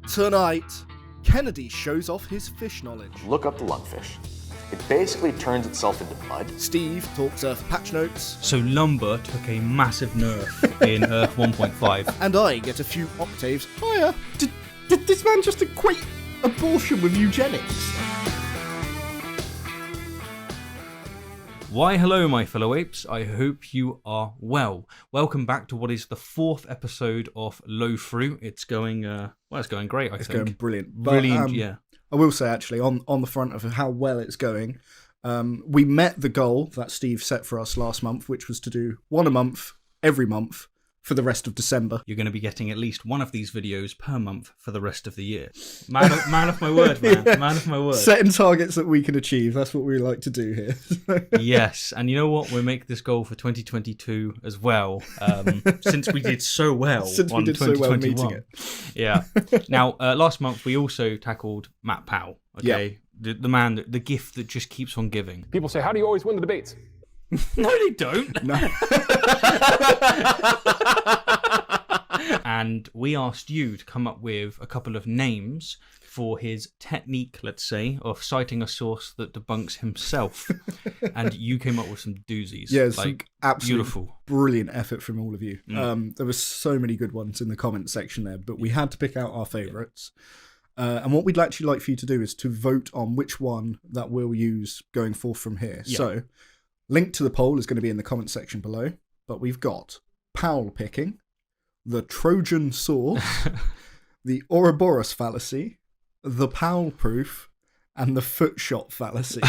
Tonight, Kennedy shows off his fish knowledge. Look up the lungfish. It basically turns itself into mud. Steve talks Earth patch notes. So Lumber took a massive nerf in Earth 1.5. And I get a few octaves higher. Did this man just equate abortion with eugenics? Why hello my fellow apes, I hope you are well. Welcome back to what is the 4th episode of Low Fruit. It's going, it's going great, I think. It's going brilliant. Brilliant, yeah. I will say, actually, on the front of how well it's going, we met the goal that Steve set for us last month, which was to do one a month, every month, for the rest of December. You're going to be getting at least one of these videos per month for the rest of the year. Man of my word, man. Yeah. Man of my word. Setting targets that we can achieve. That's what we like to do here. Yes, and you know what? We'll make this goal for 2022 as well, since we did so well on 2021. Meeting it. Yeah. Now, last month we also tackled Matt Powell. Okay, yep. The man, the gift that just keeps on giving. People say, "How do you always win the debates?" No, they don't. No. And we asked you to come up with a couple of names for his technique, let's say, of citing a source that debunks himself. And you came up with some doozies. Yeah, like, absolutely beautiful. Brilliant effort from all of you. There were so many good ones in the comment section there, but we had to pick out our favourites. And what we'd actually like for you to do is to vote on which one that we'll use going forth from here. Yeah. So, link to the poll is going to be in the comment section below, but we've got Powell picking, the Trojan source, the Ouroboros fallacy, the Powell proof, and the foot shot fallacy.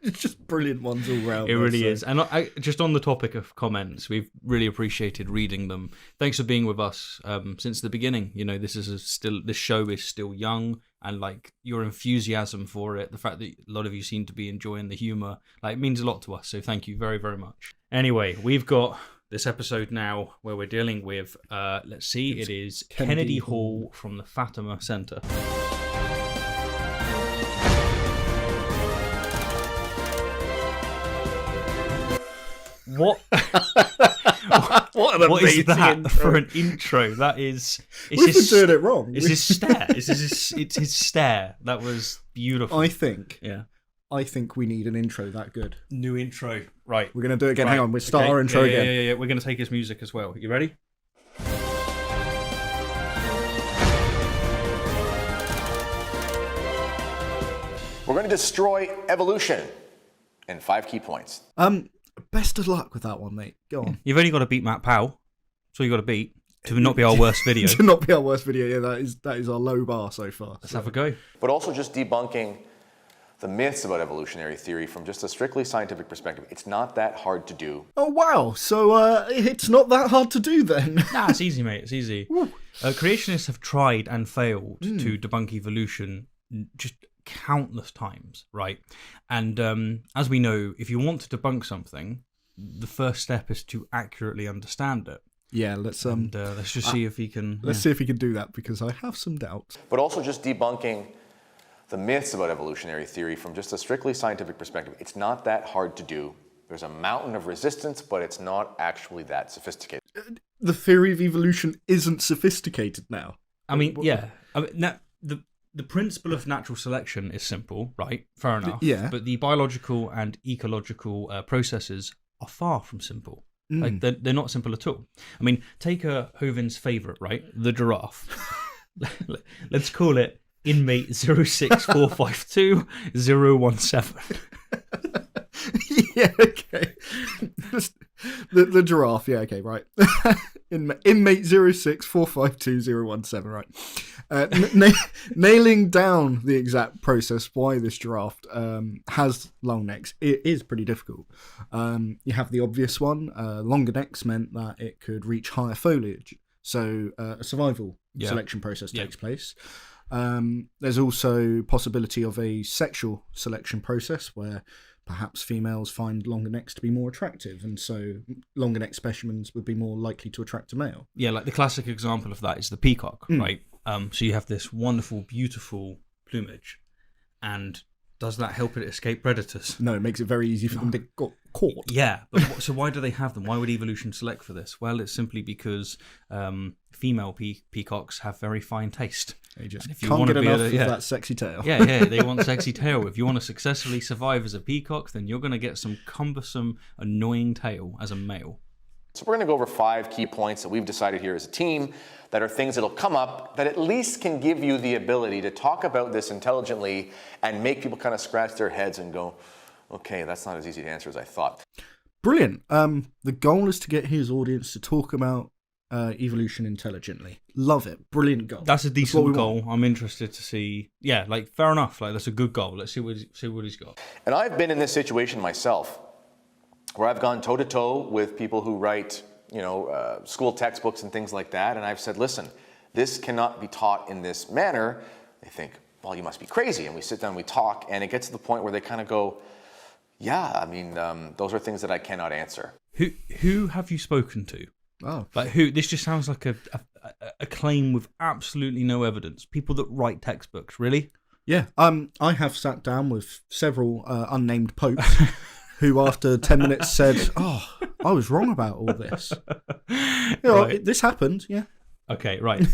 It's just brilliant ones all round. It really is. And I, just on the topic of comments, we've really appreciated reading them. Thanks for being with us since the beginning. You know, this show is still young, and like your enthusiasm for it, the fact that a lot of you seem to be enjoying the humour, like, it means a lot to us. So thank you very, very much. Anyway, we've got this episode now where we're dealing with, let's see, it is Kennedy Hall from the Fatima Centre. What? What is that intro for an intro? That is. We've been doing it wrong. It's his stare. It's his stare. That was beautiful. I think. Yeah. I think we need an intro that good. New intro. Right. We're going to do it again. Right. Hang on. We'll start our intro again. Yeah. We're going to take his music as well. You ready? We're going to destroy evolution in 5 key points. Best of luck with that one, mate. Go on. You've only got to beat Matt Powell. That's all you got to beat to not be our worst video. To not be our worst video. Yeah, that is our low bar so far. Let's have a go. But also just debunking the myths about evolutionary theory from just a strictly scientific perspective. It's not that hard to do. Oh, wow. So it's not that hard to do then? Nah, it's easy, mate. It's easy. Creationists have tried and failed to debunk evolution just countless times, right? And as we know, if you want to debunk something, the first step is to accurately understand it. Yeah, let's just see if he can. Let's see if he can do that, because I have some doubts. But also just debunking the myths about evolutionary theory from just a strictly scientific perspective. It's not that hard to do. There's a mountain of resistance, but it's not actually that sophisticated. The theory of evolution isn't sophisticated now. I mean, yeah. I mean, the principle of natural selection is simple, right? Fair enough. Yeah. But the biological and ecological processes are far from simple. Like they're not simple at all. I mean, take Hovine's favourite, right? The giraffe. Let's call it inmate 06452-017. Yeah, okay. The giraffe, yeah, okay, right. Inmate 06452-017, right. Nailing down the exact process why this giraffe has long necks, it is pretty difficult. You have the obvious one. Longer necks meant that it could reach higher foliage, so a survival selection process takes place. There's also possibility of a sexual selection process where perhaps females find longer necks to be more attractive, and so longer neck specimens would be more likely to attract a male. Yeah, like the classic example of that is the peacock, right? So you have this wonderful, beautiful plumage, and does that help it escape predators? No, it makes it very easy for them to caught. Yeah, but so why do they have them? Why would evolution select for this? Well, it's simply because female peacocks have very fine taste. You just if you can't want get to be enough of that sexy tail. Yeah, they want sexy tail. If you want to successfully survive as a peacock, then you're going to get some cumbersome, annoying tail as a male. So we're going to go over 5 key points that we've decided here as a team that are things that'll come up that at least can give you the ability to talk about this intelligently and make people kind of scratch their heads and go, okay, that's not as easy to answer as I thought. Brilliant. The goal is to get his audience to talk about evolution intelligently. Love it. Brilliant goal. That's a decent goal. I'm interested to see. Yeah, like fair enough. Like that's a good goal. Let's see what he's got. And I've been in this situation myself, where I've gone toe to toe with people who write, school textbooks and things like that, and I've said, listen, this cannot be taught in this manner. They think, well, you must be crazy, and we sit down, and we talk, and it gets to the point where they kind of go, yeah, I mean, those are things that I cannot answer. Who have you spoken to? Oh, like who? This just sounds like a claim with absolutely no evidence. People that write textbooks, really? Yeah. I have sat down with several unnamed popes who, after 10 minutes, said, "Oh, I was wrong about all this. Right. This happened." Yeah. Okay. Right.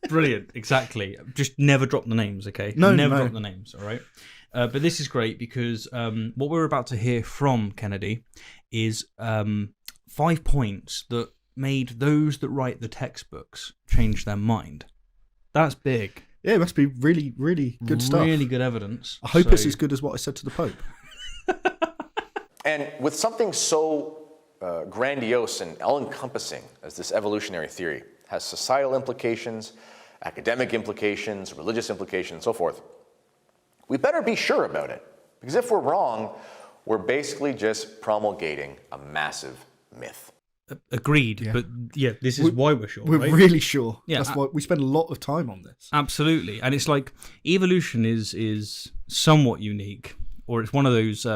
Brilliant. Exactly. Just never drop the names. Okay. No. Drop the names. All right. But this is great because what we're about to hear from Kennedy is 5 points that made those that write the textbooks change their mind. That's big. Yeah, it must be really, really good stuff. Really good evidence. I hope it's as good as what I said to the Pope. And with something so grandiose and all-encompassing as this evolutionary theory has societal implications, academic implications, religious implications, and so forth, we better be sure about it. Because if we're wrong, we're basically just promulgating a massive myth. Agreed, Yeah. but yeah, this is why we're sure. We're right? really sure. Yeah, That's why we spend a lot of time on this. Absolutely, and it's like evolution is somewhat unique, or it's one of those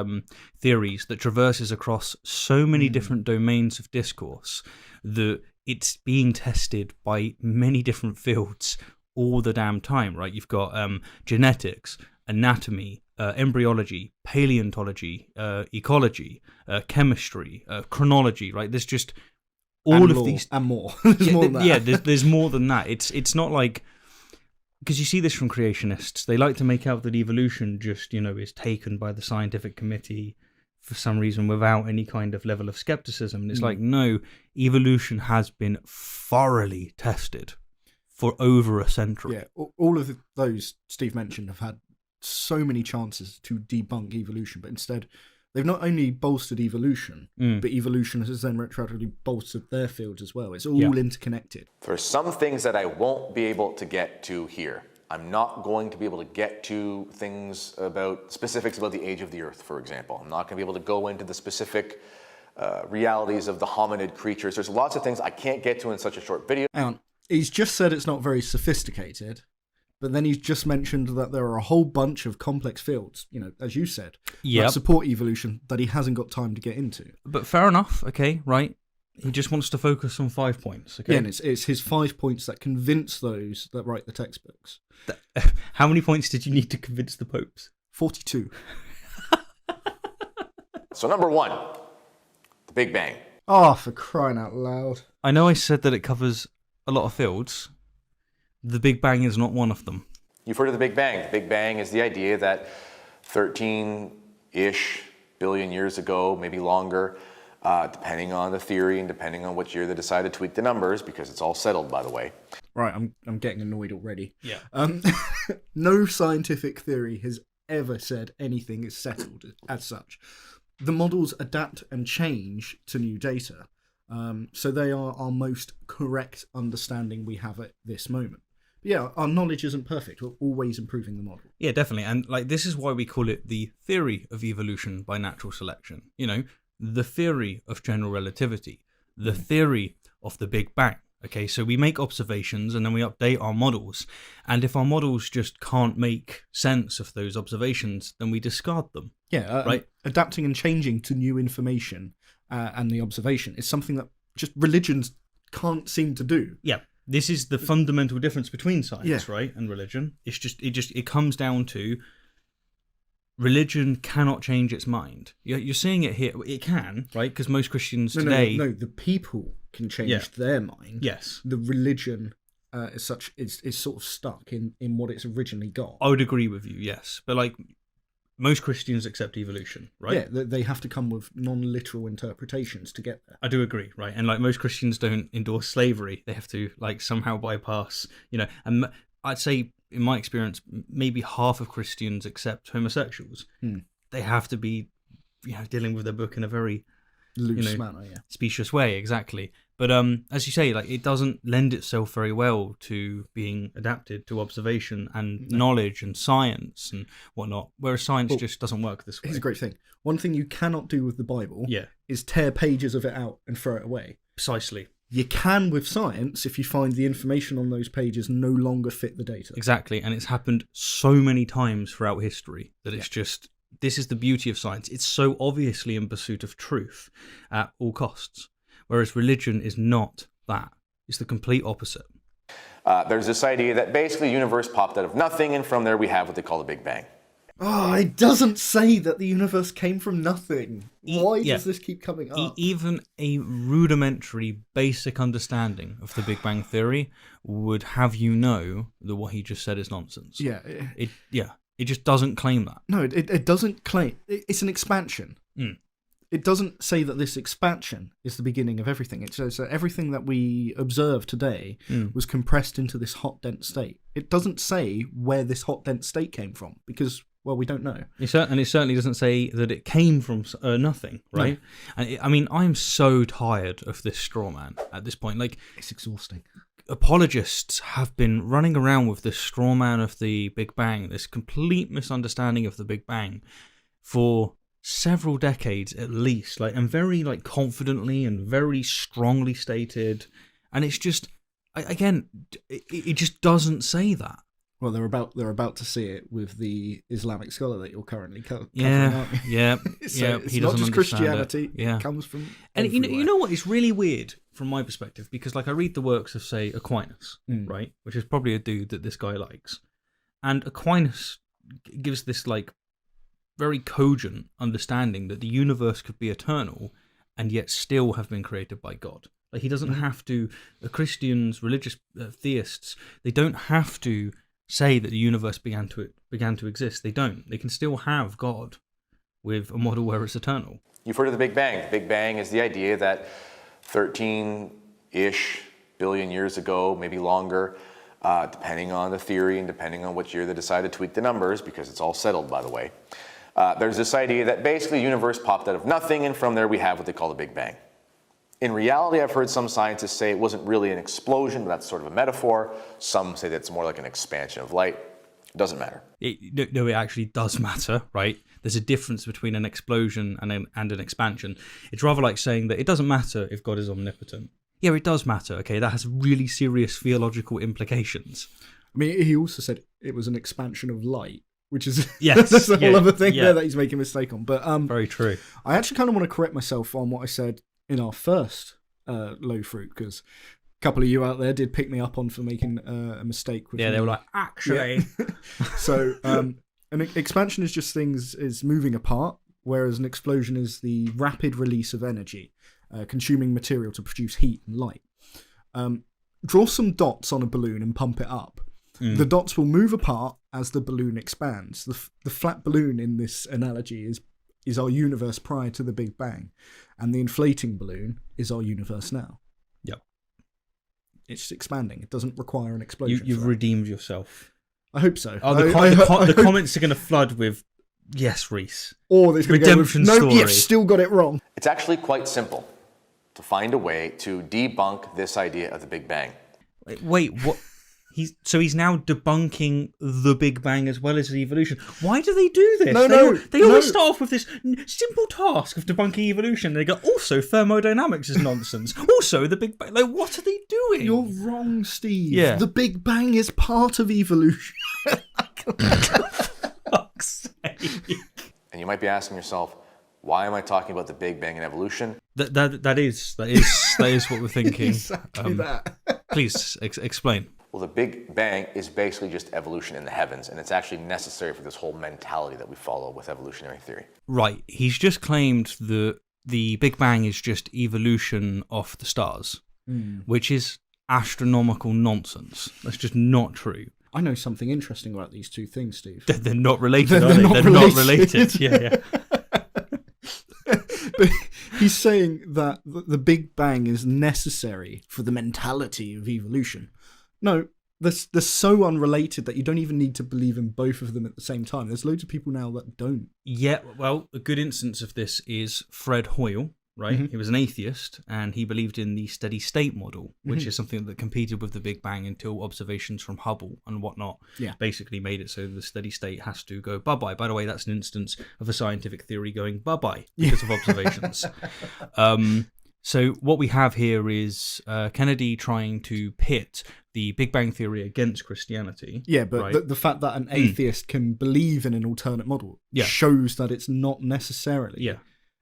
theories that traverses across so many different domains of discourse that it's being tested by many different fields all the damn time. Right? You've got genetics, anatomy, embryology, paleontology, ecology, chemistry, chronology, right? There's just all of these and more. There's more than that. Yeah, there's more than that. It's not like, because you see this from creationists. They like to make out that evolution just is taken by the scientific committee for some reason without any kind of level of skepticism. And it's like, no, evolution has been thoroughly tested for over a century. Yeah, all of those Steve mentioned have had so many chances to debunk evolution, but instead they've not only bolstered evolution, but evolution has then retroactively bolstered their fields as well. It's all interconnected. There are some things that I won't be able to get to here. I'm not going to be able to get to things about specifics about the age of the Earth, for example. I'm not going to be able to go into the specific realities of the hominid creatures. There's lots of things I can't get to in such a short video. Hang on. He's just said it's not very sophisticated, but then he's just mentioned that there are a whole bunch of complex fields, as you said, that support evolution that he hasn't got time to get into. But fair enough, okay, right? He just wants to focus on 5 points, okay? Yeah, and it's his 5 points that convince those that write the textbooks. How many points did you need to convince the popes? 42. So number 1, the Big Bang. Oh, for crying out loud. I know I said that it covers a lot of fields. The Big Bang is not one of them. You've heard of the Big Bang. The Big Bang is the idea that 13-ish billion years ago, maybe longer, depending on the theory and depending on what year they decide to tweak the numbers, because it's all settled, by the way. Right, I'm getting annoyed already. Yeah. No scientific theory has ever said anything is settled as such. The models adapt and change to new data. So they are our most correct understanding we have at this moment. But yeah, our knowledge isn't perfect. We're always improving the model. Yeah, definitely. And this is why we call it the theory of evolution by natural selection. The theory of general relativity, the theory of the Big Bang. Okay, so we make observations and then we update our models. And if our models just can't make sense of those observations, then we discard them. Yeah, right. Adapting and changing to new information and the observation is something that just religions can't seem to do. Yeah, this is the fundamental difference between science, right, and religion. It comes down to religion cannot change its mind. You're seeing it here. It can, right? Because most Christians today... No, the people can change their mind. Yes. The religion, as such, is sort of stuck in what it's originally got. I would agree with you, yes. But, like, most Christians accept evolution, right? Yeah, they have to come with non-literal interpretations to get there. I do agree, right? And, like, most Christians don't endorse slavery. They have to, like, somehow bypass, and I'd say, in my experience, maybe half of Christians accept homosexuals. They have to be, dealing with their book in a very loose manner, specious way, exactly. But as you say, like, it doesn't lend itself very well to being adapted to observation and knowledge and science and whatnot. Whereas science just doesn't work this way. Here's a great thing. One thing you cannot do with the Bible is tear pages of it out and throw it away. Precisely. You can with science if you find the information on those pages no longer fit the data. Exactly, and it's happened so many times throughout history that it's just, this is the beauty of science. It's so obviously in pursuit of truth at all costs, whereas religion is not that. It's the complete opposite. There's this idea that basically the universe popped out of nothing, and from there we have what they call the Big Bang. Oh, it doesn't say that the universe came from nothing. Why does this keep coming up? Even a rudimentary, basic understanding of the Big Bang Theory would have you know that what he just said is nonsense. Yeah. It just doesn't claim that. No, it doesn't claim. It's an expansion. It doesn't say that this expansion is the beginning of everything. It says that everything that we observe today was compressed into this hot, dense state. It doesn't say where this hot, dense state came from because... well, we don't know. It certainly doesn't say that it came from nothing, right? No. And I'm so tired of this straw man at this point. Like, it's exhausting. Apologists have been running around with this straw man of the Big Bang, this complete misunderstanding of the Big Bang, for several decades at least, and very confidently and very strongly stated. And it's just, again, it just doesn't say that. Well, they're about to see it with the Islamic scholar that you're currently covering, aren't you? Yeah. It's he not doesn't just Christianity. It. Yeah. It comes from and everywhere. you know what? It's really weird from my perspective because I read the works of, say, Aquinas, right, which is probably a dude that this guy likes, and Aquinas gives this very cogent understanding that the universe could be eternal and yet still have been created by God. He doesn't have to. The Christians, religious theists, they don't have to say that the universe began to exist. They don't. They can still have God with a model where it's eternal. You've heard of the Big Bang. The Big Bang is the idea that 13-ish billion years ago, maybe longer, depending on the theory and depending on what year they decide to tweak the numbers, because it's all settled, by the way. There's this idea that basically the universe popped out of nothing, and from there we have what they call the Big Bang. In reality, I've heard some scientists say it wasn't really an explosion, but that's sort of a metaphor. Some say that it's more like an expansion of light. It doesn't matter. No, it actually does matter, right? There's a difference between an explosion and an expansion. It's rather like saying that it doesn't matter if God is omnipotent. Yeah, it does matter, okay? That has really serious theological implications. I mean, he also said it was an expansion of light, which is yes, that's a whole other thing there that he's making a mistake on. But very true. I actually kind of want to correct myself on what I said in our first low fruit, because a couple of you out there did pick me up on for making a mistake with they were like, actually. So an expansion is just things is moving apart, whereas an explosion is the rapid release of energy, consuming material to produce heat and light. Draw some dots on a balloon and pump it up. The dots will move apart as the balloon expands. The flat balloon in this analogy is our universe prior to the Big Bang, and the inflating balloon is our universe now. Yep. It's expanding. It doesn't require an explosion. You've redeemed yourself. I hope so. Oh, the comments are going to flood with, yes, Reese. Or there's going to go with, no, story. you've still got it wrong. It's actually quite simple to find a way to debunk this idea of the Big Bang. Wait, what? He's now debunking the Big Bang as well as evolution. Why do they do this? They always start off with this simple task of debunking evolution. They go, also thermodynamics is nonsense. Also the Big Bang. What are they doing? You're wrong, Steve. Yeah. The Big Bang is part of evolution. Fuck's sake. And you might be asking yourself, why am I talking about the Big Bang and evolution? That is what we're thinking. Exactly that. Please explain. Well, the Big Bang is basically just evolution in the heavens, and it's actually necessary for this whole mentality that we follow with evolutionary theory. Right. He's just claimed that the Big Bang is just evolution of the stars, which is astronomical nonsense. That's just not true. I know something interesting about these two things, Steve. They're not related, are they? They're not related. Yeah. But he's saying that the Big Bang is necessary for the mentality of evolution. No, they're so unrelated that you don't even need to believe in both of them at the same time. There's loads of people now that don't. Yeah, well, a good instance of this is Fred Hoyle, right? Mm-hmm. He was an atheist, and he believed in the steady state model, which is something that competed with the Big Bang until observations from Hubble and whatnot basically made it so the steady state has to go bye-bye. By the way, that's an instance of a scientific theory going bye-bye because of observations. So what we have here is Kennedy trying to pit the Big Bang Theory against Christianity. Yeah, but right? the fact that an atheist can believe in an alternate model shows that it's not necessarily... Yeah.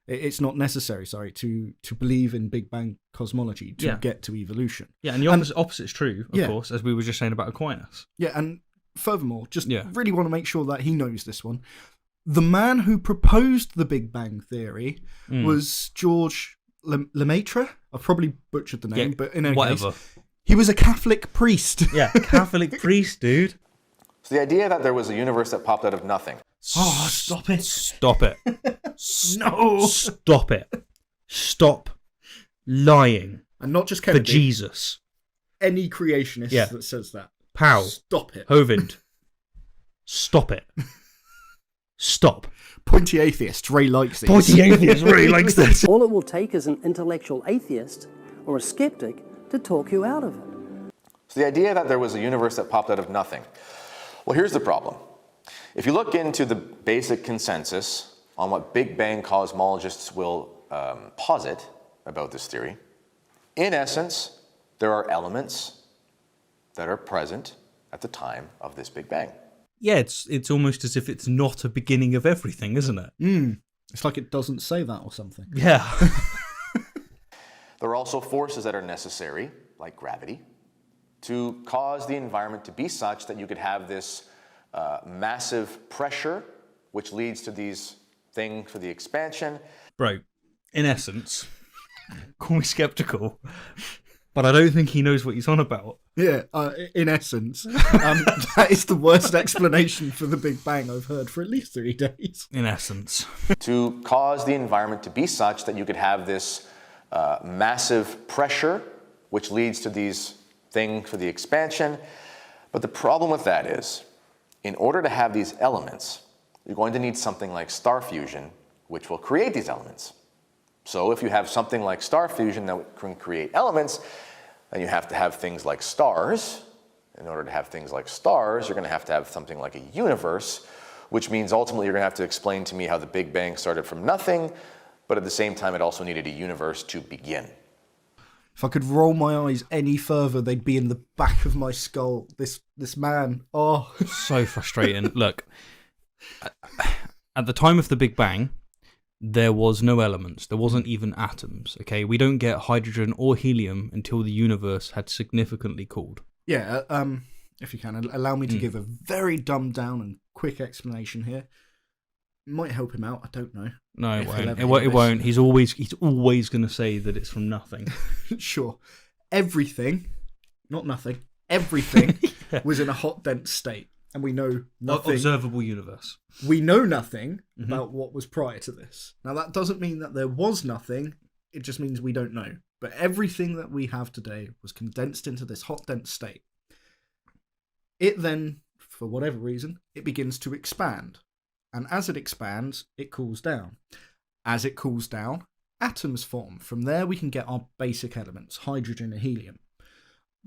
It's not necessary, to believe in Big Bang cosmology to get to evolution. Yeah, and the opposite is true, of course, as we were just saying about Aquinas. Yeah, and furthermore, really want to make sure that he knows this one. The man who proposed the Big Bang Theory was George Lemaitre. I've probably butchered the name, but in any case, he was a Catholic priest. Yeah, Catholic priest, dude. So the idea that there was a universe that popped out of nothing. Oh, stop it. Stop it. No. Stop it. Stop lying. And not just Kennedy. For Jesus. Any creationist that says that. Powell. Stop it. Hovind. Stop it. Stop. Pointy atheist. Ray likes this. Pointy atheist. Ray likes this. All it will take is an intellectual atheist or a skeptic to talk you out of it. So the idea that there was a universe that popped out of nothing. Well, here's the problem. If you look into the basic consensus on what Big Bang cosmologists will posit about this theory, in essence, there are elements that are present at the time of this Big Bang. Yeah, it's almost as if it's not a beginning of everything, isn't it? It's like it doesn't say that or something. Yeah. There are also forces that are necessary, like gravity, to cause the environment to be such that you could have this massive pressure, which leads to these things for the expansion. Bro, in essence, call me skeptical, but I don't think he knows what he's on about. Yeah, in essence, that is the worst explanation for the Big Bang I've heard for at least 3 days. In essence. To cause the environment to be such that you could have this massive pressure, which leads to these things for the expansion. But the problem with that is, in order to have these elements, you're going to need something like star fusion, which will create these elements. So if you have something like star fusion that can create elements, then you have to have things like stars. In order to have things like stars, you're going to have something like a universe, which means ultimately you're going to have to explain to me how the Big Bang started from nothing, but at the same time it also needed a universe to begin. If I could roll my eyes any further, they'd be in the back of my skull. This man, oh. So frustrating. Look, at the time of the Big Bang, there was no elements. There wasn't even atoms, okay? We don't get hydrogen or helium until the universe had significantly cooled. Yeah, if you can, allow me to give a very dumbed down and quick explanation here. Might help him out, I don't know. No, it won't. It won't. He's always going to say that it's from nothing. Sure. Everything, not nothing, everything was in a hot, dense state. And we know nothing. Observable universe. We know nothing about what was prior to this. Now, that doesn't mean that there was nothing. It just means we don't know. But everything that we have today was condensed into this hot, dense state. It then, for whatever reason, it begins to expand. And as it expands, it cools down. As it cools down, atoms form. From there, we can get our basic elements, hydrogen and helium.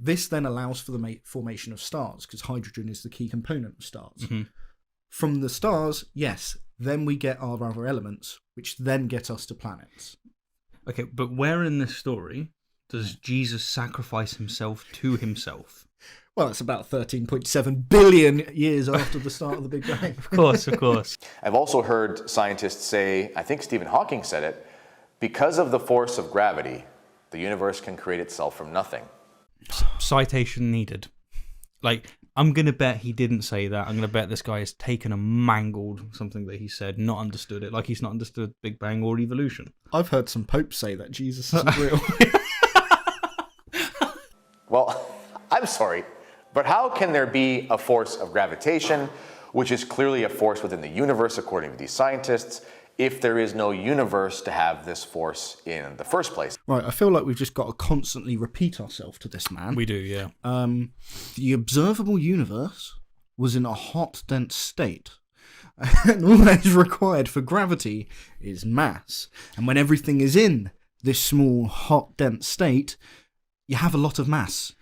This then allows for the formation of stars, because hydrogen is the key component of stars. From the stars, yes, then we get our other elements, which then get us to planets. Okay, but where in this story does Jesus sacrifice himself to himself? Well, it's about 13.7 billion years after the start of the Big Bang. Of course. I've also heard scientists say, I think Stephen Hawking said it, because of the force of gravity, the universe can create itself from nothing. Citation needed. Like, I'm going to bet he didn't say that. I'm going to bet this guy has taken and mangled something that he said, not understood it, like he's not understood Big Bang or evolution. I've heard some popes say that Jesus isn't real. Well, I'm sorry, but how can there be a force of gravitation, which is clearly a force within the universe, according to these scientists, if there is no universe to have this force in the first place? Right, I feel like we've just got to constantly repeat ourselves to this man. We do, yeah. The observable universe was in a hot, dense state. And all that is required for gravity is mass. And when everything is in this small, hot, dense state, you have a lot of mass.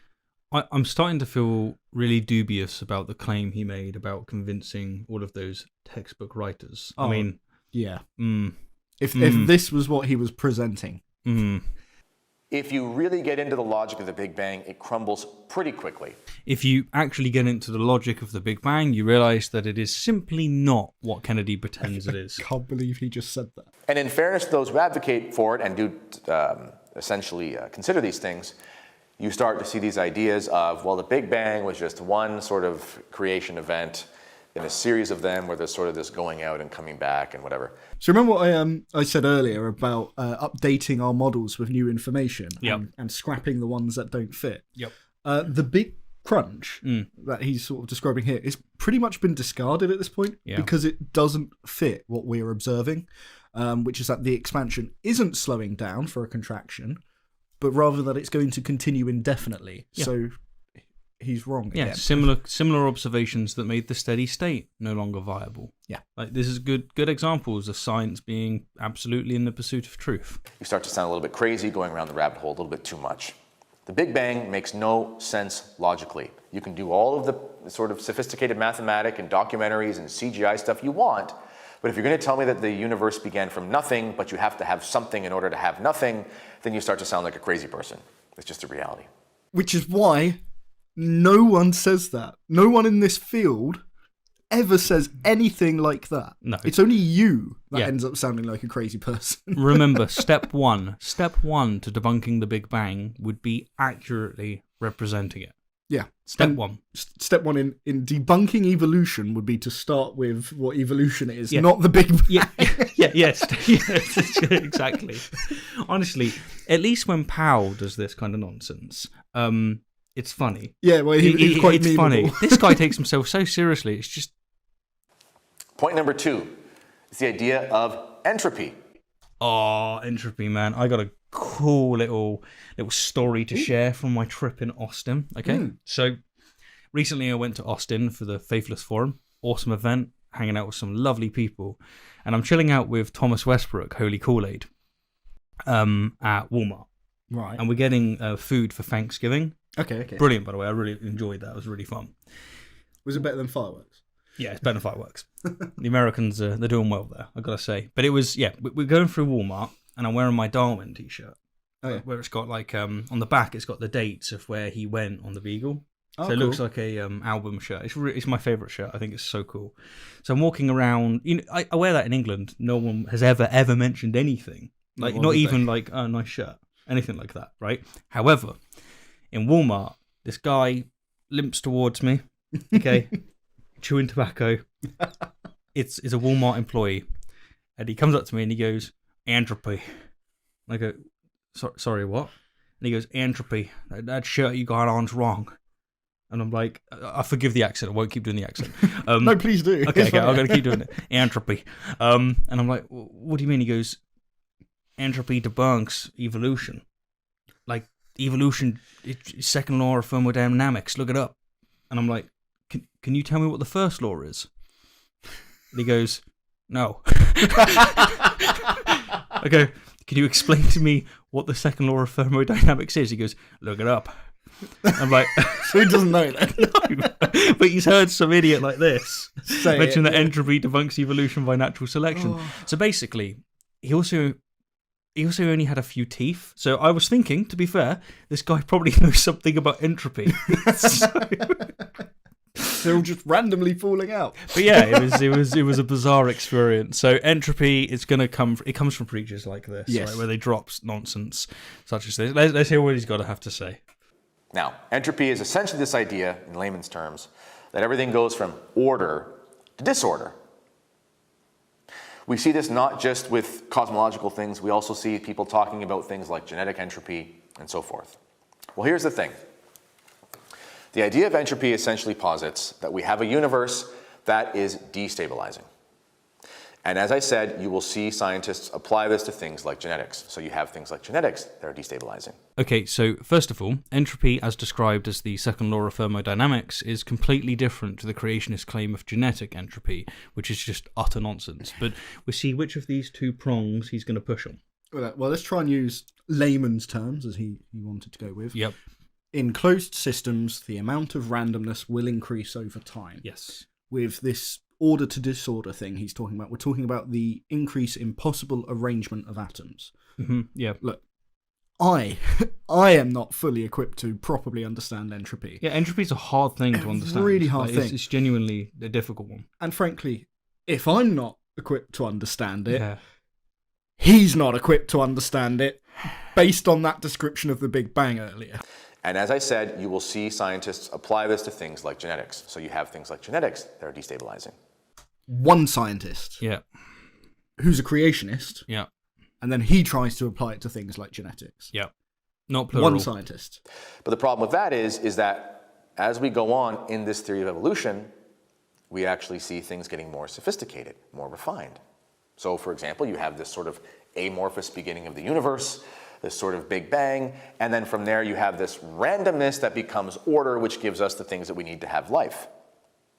I'm starting to feel really dubious about the claim he made about convincing all of those textbook writers. Oh, I mean... Yeah. If this was what he was presenting. If you really get into the logic of the Big Bang, it crumbles pretty quickly. If you actually get into the logic of the Big Bang, you realise that it is simply not what Kennedy pretends it is. I can't believe he just said that. And in fairness to those who advocate for it and do essentially consider these things, you start to see these ideas of, well, the Big Bang was just one sort of creation event in a series of them where there's sort of this going out and coming back and whatever. So remember what I said earlier about updating our models with new information and scrapping the ones that don't fit? Yep. The big crunch that he's sort of describing here is pretty much been discarded at this point because it doesn't fit what we're observing, which is that the expansion isn't slowing down for a contraction, but rather that it's going to continue indefinitely. Yeah. So he's wrong again. Yeah, similar observations that made the steady state no longer viable. Yeah. Like, this is good examples of science being absolutely in the pursuit of truth. You start to sound a little bit crazy, going around the rabbit hole a little bit too much. The Big Bang makes no sense logically. You can do all of the sort of sophisticated mathematic and documentaries and CGI stuff you want, but if you're going to tell me that the universe began from nothing, but you have to have something in order to have nothing, then you start to sound like a crazy person. It's just a reality. Which is why no one says that. No one in this field ever says anything like that. No. It's only you that ends up sounding like a crazy person. Remember, step one to debunking the Big Bang would be accurately representing it. Yeah. Step one in debunking evolution would be to start with what evolution is, not the Big Bang. Yes, exactly. Honestly, at least when Powell does this kind of nonsense, it's funny. Yeah, well, he's quite memeable. Funny. This guy takes himself so seriously. It's just... Point number 2 is the idea of entropy. Oh, Entropy, man. I got a cool little story to share from my trip in Austin. Okay, so recently I went to Austin for the Faithless Forum. Awesome event, hanging out with some lovely people. And I'm chilling out with Thomas Westbrook, Holy Kool-Aid, at Walmart. Right. And we're getting food for Thanksgiving. Okay. Brilliant, by the way. I really enjoyed that. It was really fun. Was it better than fireworks? Yeah, it's better than fireworks. The Americans, they're doing well there, I've got to say. But it was, we're going through Walmart, and I'm wearing my Darwin t-shirt. Oh, yeah. Where it's got, like, on the back, it's got the dates of where he went on the Beagle. Oh, so it looks like a album shirt. It's my favourite shirt. I think it's so cool. So I'm walking around. You know, I wear that in England. No one has ever mentioned anything. Like, not even like, oh, nice shirt. Anything like that, right? However, in Walmart, this guy limps towards me, okay, chewing tobacco. It's a Walmart employee. And he comes up to me and he goes, Entropy. And I go, sorry, what? And he goes, Entropy. That shirt you got on's wrong. And I'm like, I forgive the accent. I won't keep doing the accent. No, please do. Okay, I'm going to keep doing it. Entropy. And I'm like, what do you mean? He goes, Entropy debunks evolution. Like, evolution, second law of thermodynamics. Look it up. And I'm like, can you tell me what the first law is? And he goes, no. I go, can you explain to me what the second law of thermodynamics is? He goes, look it up. I'm like, so he doesn't know that. No, but he's heard some idiot like this mention that yeah. Entropy debunks evolution by natural selection. So basically, he also only had a few teeth. So I was thinking, to be fair, this guy probably knows something about entropy. They're all just randomly falling out. But yeah, it was a bizarre experience. So entropy is going to comes from preachers like this, yes, right, where they drop nonsense such as this. Let's hear what he's got to have to say. Now, entropy is essentially this idea, in layman's terms, that everything goes from order to disorder. We see this not just with cosmological things, we also see people talking about things like genetic entropy and so forth. Well, here's the thing. The idea of entropy essentially posits that we have a universe that is destabilizing. And as I said, you will see scientists apply this to things like genetics. So you have things like genetics that are destabilizing. Okay, so first of all, entropy, as described as the second law of thermodynamics, is completely different to the creationist claim of genetic entropy, which is just utter nonsense. But we'll see which of these two prongs he's going to push on. Well, let's try and use layman's terms, as he wanted to go with. Yep. In closed systems, the amount of randomness will increase over time. Yes. With this order to disorder thing he's talking about, we're talking about the increase in possible arrangement of atoms. Mm-hmm. Yeah. Look, I am not fully equipped to properly understand entropy. Yeah, entropy is a hard thing to understand. Really hard thing. It's genuinely a difficult one. And frankly, if I'm not equipped to understand it, Yeah. he's not equipped to understand it, based on that description of the Big Bang earlier. And as I said, you will see scientists apply this to things like genetics. So you have things like genetics that are destabilizing. One scientist Yeah. who's a creationist, Yeah. and then he tries to apply it to things like genetics. Yeah. Not plural. One scientist. But the problem with that is that as we go on in this theory of evolution, we actually see things getting more sophisticated, more refined. So for example, you have this sort of amorphous beginning of the universe, this sort of Big Bang, and then from there you have this randomness that becomes order, which gives us the things that we need to have life.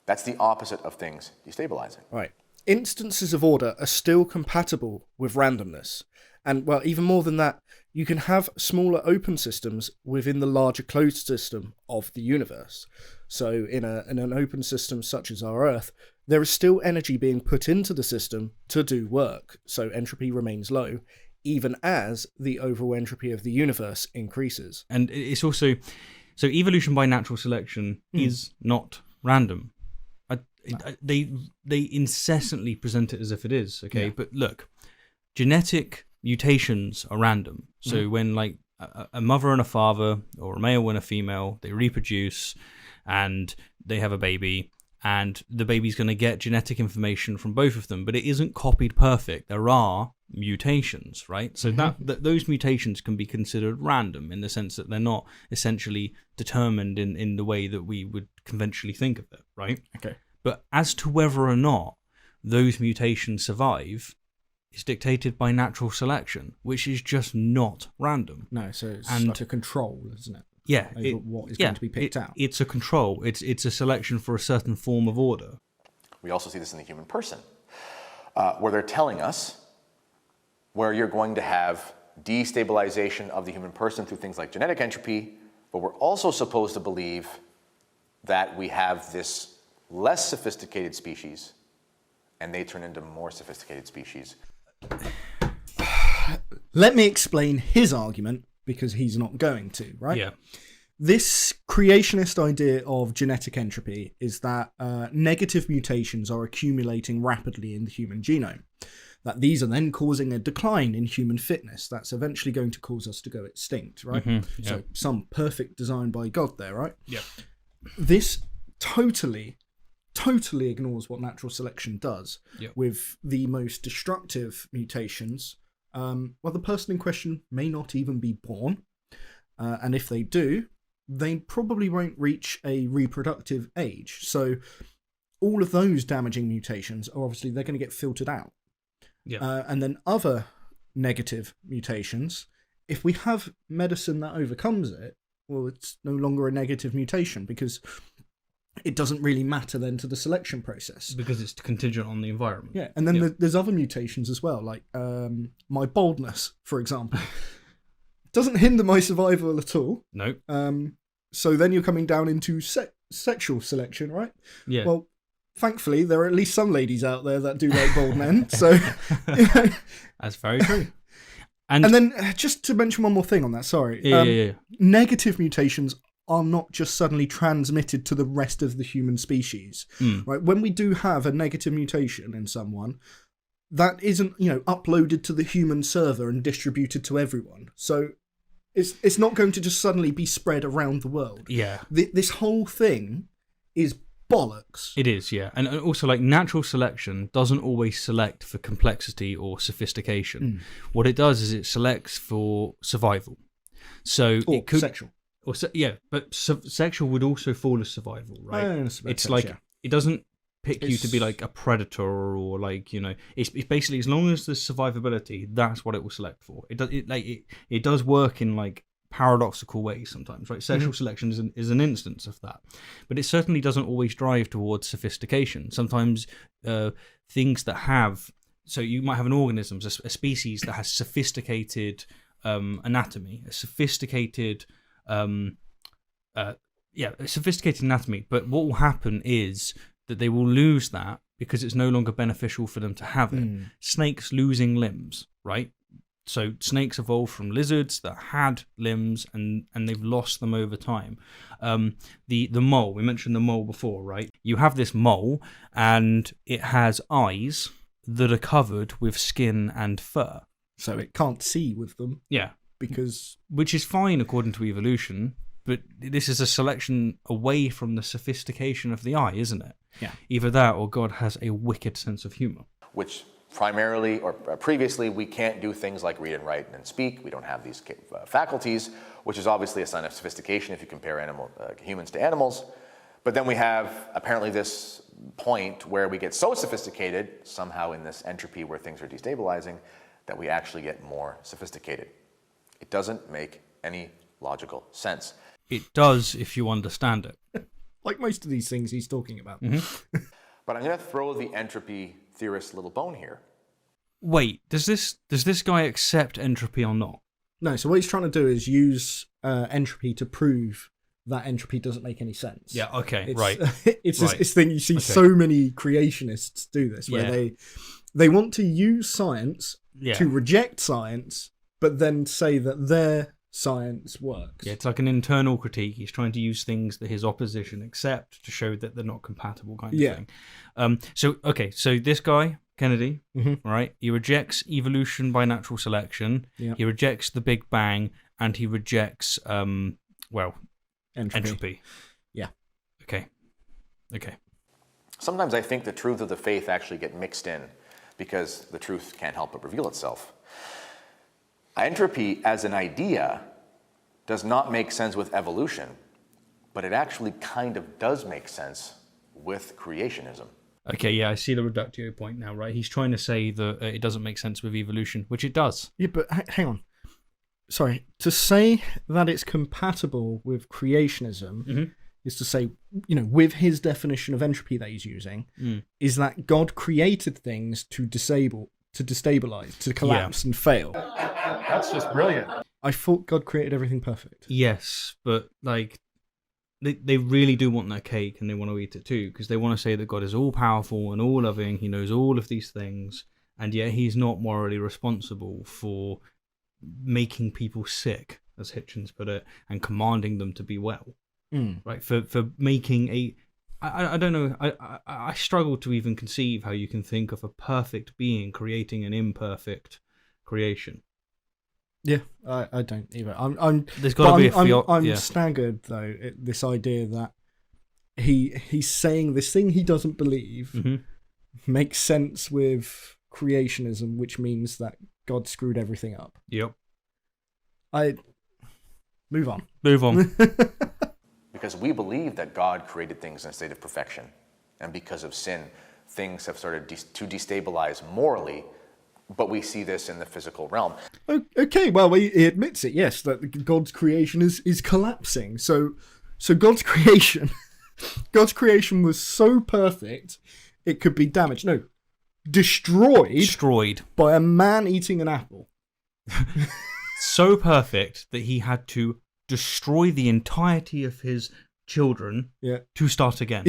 That's the opposite of things destabilizing. Right. Instances of order are still compatible with randomness. And, well, even more than that, you can have smaller open systems within the larger closed system of the universe. So in an open system such as our Earth, there is still energy being put into the system to do work. So entropy remains low, even as the overall entropy of the universe increases. And it's also... So evolution by natural selection is not random. They incessantly present it as if it is, okay? Yeah. But look, genetic mutations are random. So when like a mother and a father, or a male and a female, they reproduce and they have a baby, and the baby's going to get genetic information from both of them, but it isn't copied perfect. There are mutations, right? So that those mutations can be considered random in the sense that they're not essentially determined in the way that we would conventionally think of it, right? Okay. But as to whether or not those mutations survive is dictated by natural selection, which is just not random. No, so it's And- like a control, isn't it? Yeah, Over what is going to be picked out. It's a control. It's a selection for a certain form of order. We also see this in the human person, where they're telling us where you're going to have destabilization of the human person through things like genetic entropy, but we're also supposed to believe that we have this less sophisticated species and they turn into more sophisticated species. Let me explain his argument, because he's not going to, right? Yeah. This creationist idea of genetic entropy is that negative mutations are accumulating rapidly in the human genome. That these are then causing a decline in human fitness. That's eventually going to cause us to go extinct, right? Yeah. So some perfect design by God there, right? Yeah. This totally ignores what natural selection does with the most destructive mutations. Well, the person in question may not even be born. And if they do, they probably won't reach a reproductive age. So all of those damaging mutations are obviously, they're going to get filtered out. Yeah. And then other negative mutations, if we have medicine that overcomes it, well, it's no longer a negative mutation, because it doesn't really matter then to the selection process. Because it's contingent on the environment. Yeah, and then there's other mutations as well, like my baldness, for example. Doesn't hinder my survival at all. No. So then you're coming down into sexual selection, right? Yeah. Well, thankfully, there are at least some ladies out there that do like bald men. So, you know. That's very true. And then just to mention one more thing on that, sorry. Yeah. Negative mutations are not just suddenly transmitted to the rest of the human species. Right? When we do have a negative mutation in someone, that isn't, uploaded to the human server and distributed to everyone. So It's not going to just suddenly be spread around the world. Yeah. This whole thing is bollocks. It is, yeah. And also, like, natural selection doesn't always select for complexity or sophistication. What it does is it selects for survival. So Or it could, sexual. But sexual would also fall as survival, right? It's like, it doesn't pick you to be like a predator or like, you know, it's basically, as long as there's survivability, that's what it will select for. It does work in like paradoxical ways sometimes, right? Sexual selection is an instance of that, but it certainly doesn't always drive towards sophistication. Sometimes things that have, so you might have an organism, a species that has sophisticated anatomy, a sophisticated sophisticated anatomy, but what will happen is that they will lose that because it's no longer beneficial for them to have it. Snakes losing limbs, right? So snakes evolved from lizards that had limbs, and they've lost them over time. The mole, we mentioned the mole before, right? You have this mole, and it has eyes that are covered with skin and fur. So it can't see with them. Yeah. Which is fine according to evolution, but this is a selection away from the sophistication of the eye, isn't it? Yeah. Either that or God has a wicked sense of humor. Which primarily or previously we can't do things like read and write and speak. We don't have these faculties, which is obviously a sign of sophistication if you compare humans to animals. But then we have apparently this point where we get so sophisticated, somehow in this entropy where things are destabilizing, that we actually get more sophisticated. It doesn't make any logical sense. It does if you understand it. Like most of these things he's talking about. But I'm going to throw the entropy theorist a little bone here. Wait, does this guy accept entropy or not? No, so what he's trying to do is use entropy to prove that entropy doesn't make any sense. Yeah, okay, It's, right. It's Right. this thing, you see so many creationists do this, where they want to use science to reject science, but then say that their science works. Yeah, it's like an internal critique. He's trying to use things that his opposition accept to show that they're not compatible, kind of thing. So this guy, Kennedy, right? He rejects evolution by natural selection. Yeah. He rejects the Big Bang, and he rejects entropy. Yeah. Okay. Sometimes I think the truth of the faith actually get mixed in because the truth can't help but reveal itself. Entropy as an idea does not make sense with evolution, but it actually kind of does make sense with creationism. Okay, yeah, I see the reductio point now, right? He's trying to say that it doesn't make sense with evolution, which it does. Yeah, but hang on. Sorry. To say that it's compatible with creationism is to say, you know, with his definition of entropy that he's using, is that God created things to destabilize, to collapse and fail. That's just brilliant. I thought God created everything perfect. Yes, but like they really do want that cake and they want to eat it too, because they want to say that God is all powerful and all loving, he knows all of these things, and yet he's not morally responsible for making people sick, as Hitchens put it, and commanding them to be well. Right? For making I don't know, I struggle to even conceive how you can think of a perfect being creating an imperfect creation. Yeah, I don't either. There's got to be I'm staggered though at this idea that he's saying this thing he doesn't believe makes sense with creationism, which means that God screwed everything up. Yep. Move on. Because we believe that God created things in a state of perfection. And because of sin, things have started to destabilize morally, but we see this in the physical realm. Okay, well, he admits it, yes, that God's creation is collapsing. So God's creation was so perfect, it could be damaged. No, destroyed by a man eating an apple. So perfect that he had to destroy the entirety of his children to start again.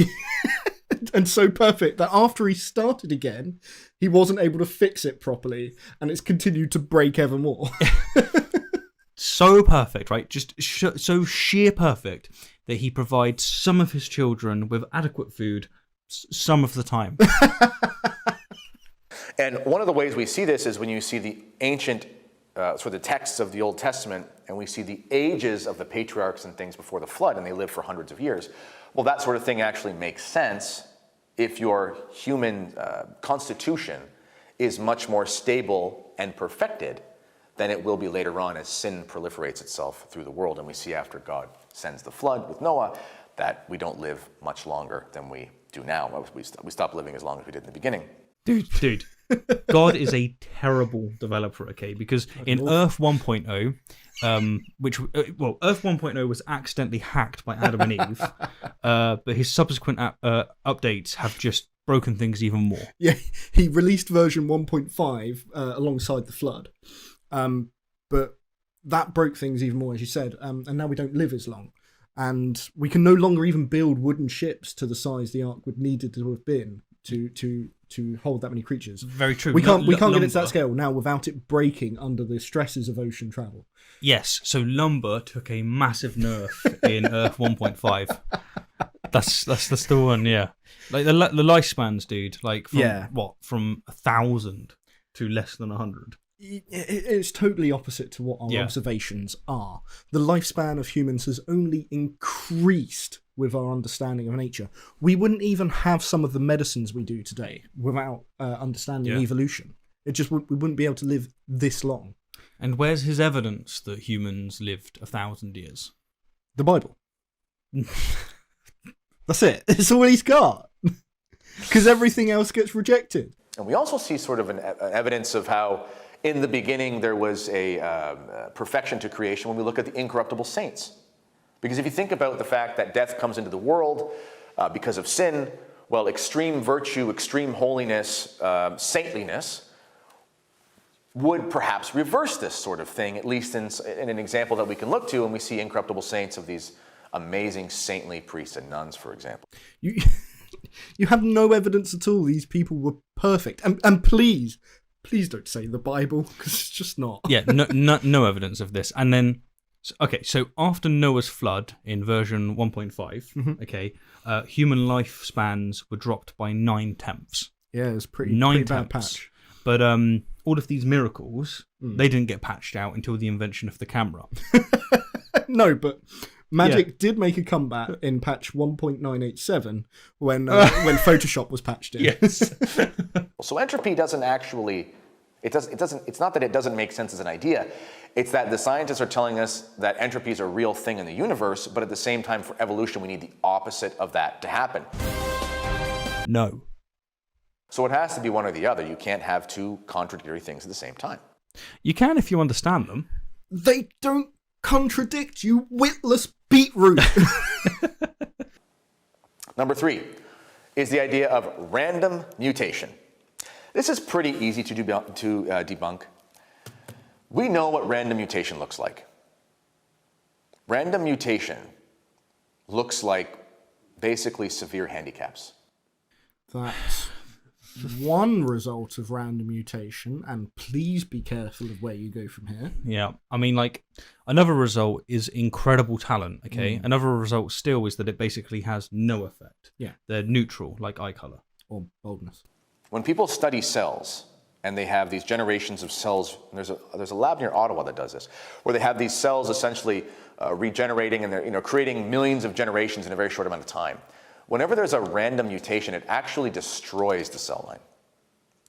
And so perfect that after he started again, he wasn't able to fix it properly, and it's continued to break ever more. So perfect, right? Just so sheer perfect that he provides some of his children with adequate food some of the time. And one of the ways we see this is when you see the ancient, the texts of the Old Testament, and we see the ages of the patriarchs and things before the flood, and they live for hundreds of years. Well, that sort of thing actually makes sense if your human constitution is much more stable and perfected than it will be later on as sin proliferates itself through the world. And we see after God sends the flood with Noah that we don't live much longer than we do now. We stop living as long as we did in the beginning. Dude, God is a terrible developer, okay? Because in Earth 1.0, Earth 1.0 was accidentally hacked by Adam and Eve, but his subsequent updates have just broken things even more. Yeah, he released version 1.5 alongside the flood, but that broke things even more, as you said, and now we don't live as long. And we can no longer even build wooden ships to the size the Ark would needed to have been to hold that many creatures. Very true. We can't get it to that scale now without it breaking under the stresses of ocean travel. Yes, so lumber took a massive nerf in Earth 1.5. That's the one, yeah. Like the lifespans, dude. Like from 1,000 to less than 100. It's totally opposite to what our observations are. The lifespan of humans has only increased with our understanding of nature. We wouldn't even have some of the medicines we do today without understanding evolution. We wouldn't be able to live this long. And where's his evidence that humans lived 1,000 years? The Bible. That's it. It's all he's got. Because everything else gets rejected. And we also see sort of an evidence of how in the beginning there was a perfection to creation when we look at the incorruptible saints. Because if you think about the fact that death comes into the world because of sin, well, extreme virtue, extreme holiness, saintliness would perhaps reverse this sort of thing, at least in an example that we can look to, and we see incorruptible saints of these amazing saintly priests and nuns, for example. You have no evidence at all these people were perfect. And please don't say the Bible, because it's just not. Yeah, no evidence of this. And then, so after Noah's flood in version 1.5, human lifespans were dropped by 9/10. Yeah, it was pretty bad patch. But all of these miracles, they didn't get patched out until the invention of the camera. No, but Magic did make a comeback in patch 1.987 when Photoshop was patched in. Yes. So entropy doesn't actually, it's not that it doesn't make sense as an idea. It's that the scientists are telling us that entropy is a real thing in the universe, but at the same time for evolution we need the opposite of that to happen. No. So it has to be one or the other. You can't have two contradictory things at the same time. You can if you understand them. They don't contradict, you witless beetroot. Number 3 is the idea of random mutation. This is pretty easy to debunk. We know what random mutation looks like. Random mutation looks like basically severe handicaps. That's one result of random mutation, and please be careful of where you go from here. Yeah, I mean, like, another result is incredible talent, okay? Another result still is that it basically has no effect. Yeah. They're neutral, like eye color. Or boldness. When people study cells, and they have these generations of cells, and there's a lab near Ottawa that does this, where they have these cells essentially regenerating, and they're creating millions of generations in a very short amount of time. Whenever there's a random mutation, it actually destroys the cell line.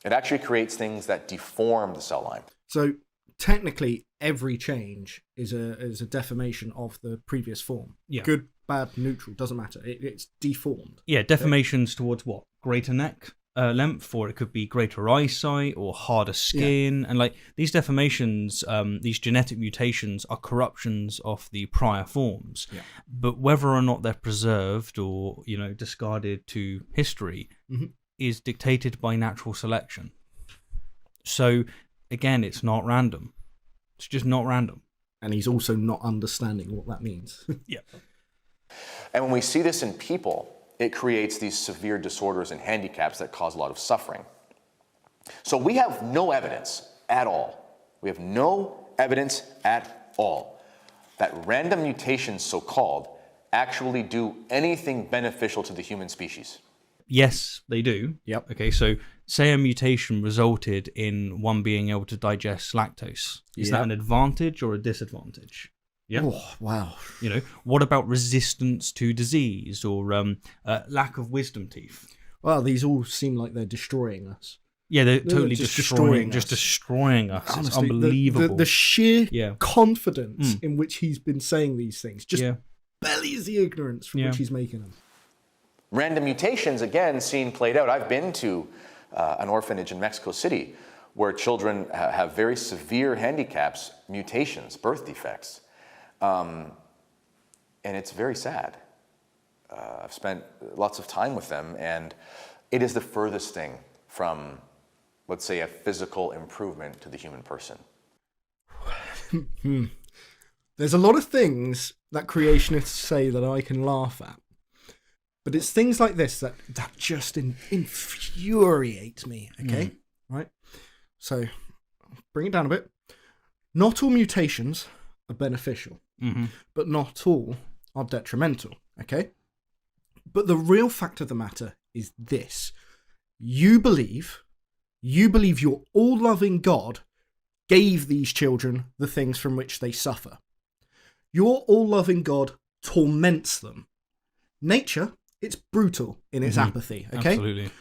It actually creates things that deform the cell line. So technically, every change is a deformation of the previous form. Yeah. Good, bad, neutral, doesn't matter. It's deformed. Yeah, deformations towards what? Greater neck length, or it could be greater eyesight or harder skin. And like these deformations, these genetic mutations are corruptions of the prior forms. Yeah. But whether or not they're preserved or, discarded to history is dictated by natural selection. So again, it's not random. It's just not random. And he's also not understanding what that means. Yeah. And when we see this in people, it creates these severe disorders and handicaps that cause a lot of suffering. So we have no evidence at all. We have no evidence at all that random mutations, so-called, actually do anything beneficial to the human species. Yes, they do. Yep. Okay, so say a mutation resulted in one being able to digest lactose. Is that an advantage or a disadvantage? Yeah. Oh, wow. You know, what about resistance to disease or lack of wisdom teeth? Well, these all seem like they're destroying us. Yeah, they're totally just destroying us. Honestly, It's unbelievable. The sheer confidence in which he's been saying these things just bellies the ignorance from which he's making them. Random mutations, again, seen played out. I've been to an orphanage in Mexico City where children have very severe handicaps, mutations, birth defects. And it's very sad. I've spent lots of time with them, and it is the furthest thing from, let's say, a physical improvement to the human person. There's a lot of things that creationists say that I can laugh at. But it's things like this that just infuriate me, okay? Right? So, bring it down a bit. Not all mutations are beneficial, but not all are detrimental, okay? But the real fact of the matter is this. You believe your all-loving God gave these children the things from which they suffer. Your all-loving God torments them. Nature, it's brutal in its apathy, okay? Absolutely.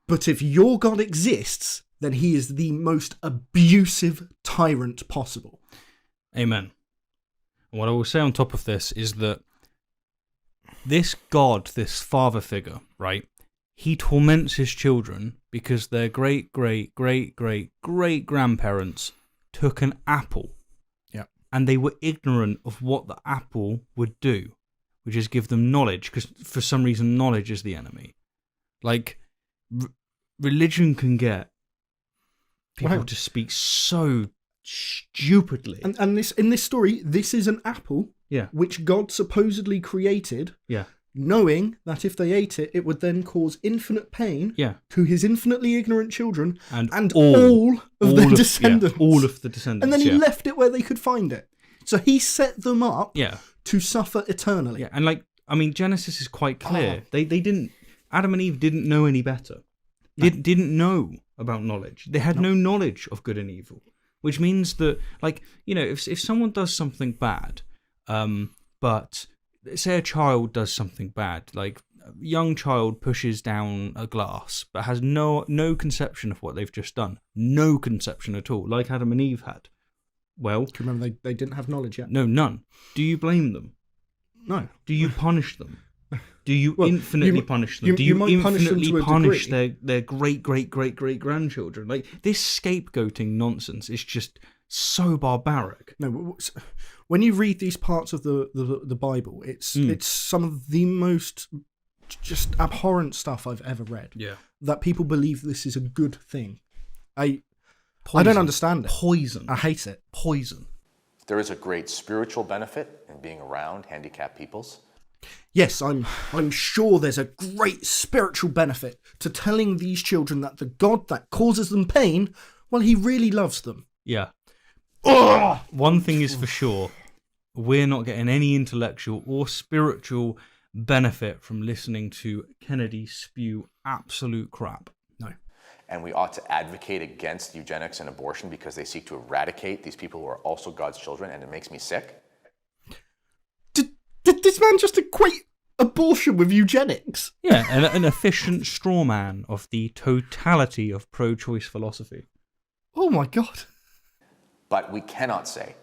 But if your God exists, then he is the most abusive tyrant possible. Amen. And what I will say on top of this is that this God, this father figure, right, he torments his children because their great-great-great-great-great-grandparents took an apple. Yeah. And they were ignorant of what the apple would do, which is give them knowledge, because for some reason knowledge is the enemy. Like, religion can get people to speak so stupidly. And this in this story, this is an apple which God supposedly created, knowing that if they ate it, it would then cause infinite pain to his infinitely ignorant children and all of their descendants. All of the descendants. And then he left it where they could find it. So he set them up to suffer eternally. Yeah, and Genesis is quite clear. They didn't. Adam and Eve didn't know any better. No. Didn't know about knowledge. They had no knowledge of good and evil, which means that, if someone does something bad, but say a child does something bad, like a young child pushes down a glass, but has no conception of what they've just done, no conception at all, like Adam and Eve had. Well, do you remember they didn't have knowledge yet? No, none. Do you blame them? No. Do you punish them? Do you infinitely punish them? Do you infinitely punish their great-great-great-great-grandchildren? Like, this scapegoating nonsense is just so barbaric. No, when you read these parts of the Bible, it's some of the most just abhorrent stuff I've ever read. Yeah. That people believe this is a good thing. I don't understand it. Poison. I hate it. Poison. There is a great spiritual benefit in being around handicapped peoples. Yes, I'm sure there's a great spiritual benefit to telling these children that the God that causes them pain, well, he really loves them. Yeah. Ugh! One thing is for sure, we're not getting any intellectual or spiritual benefit from listening to Kennedy spew absolute crap. No. And we ought to advocate against eugenics and abortion because they seek to eradicate these people who are also God's children, and it makes me sick. Did this man just equate abortion with eugenics? Yeah, an efficient straw man of the totality of pro-choice philosophy. Oh my God. But we cannot say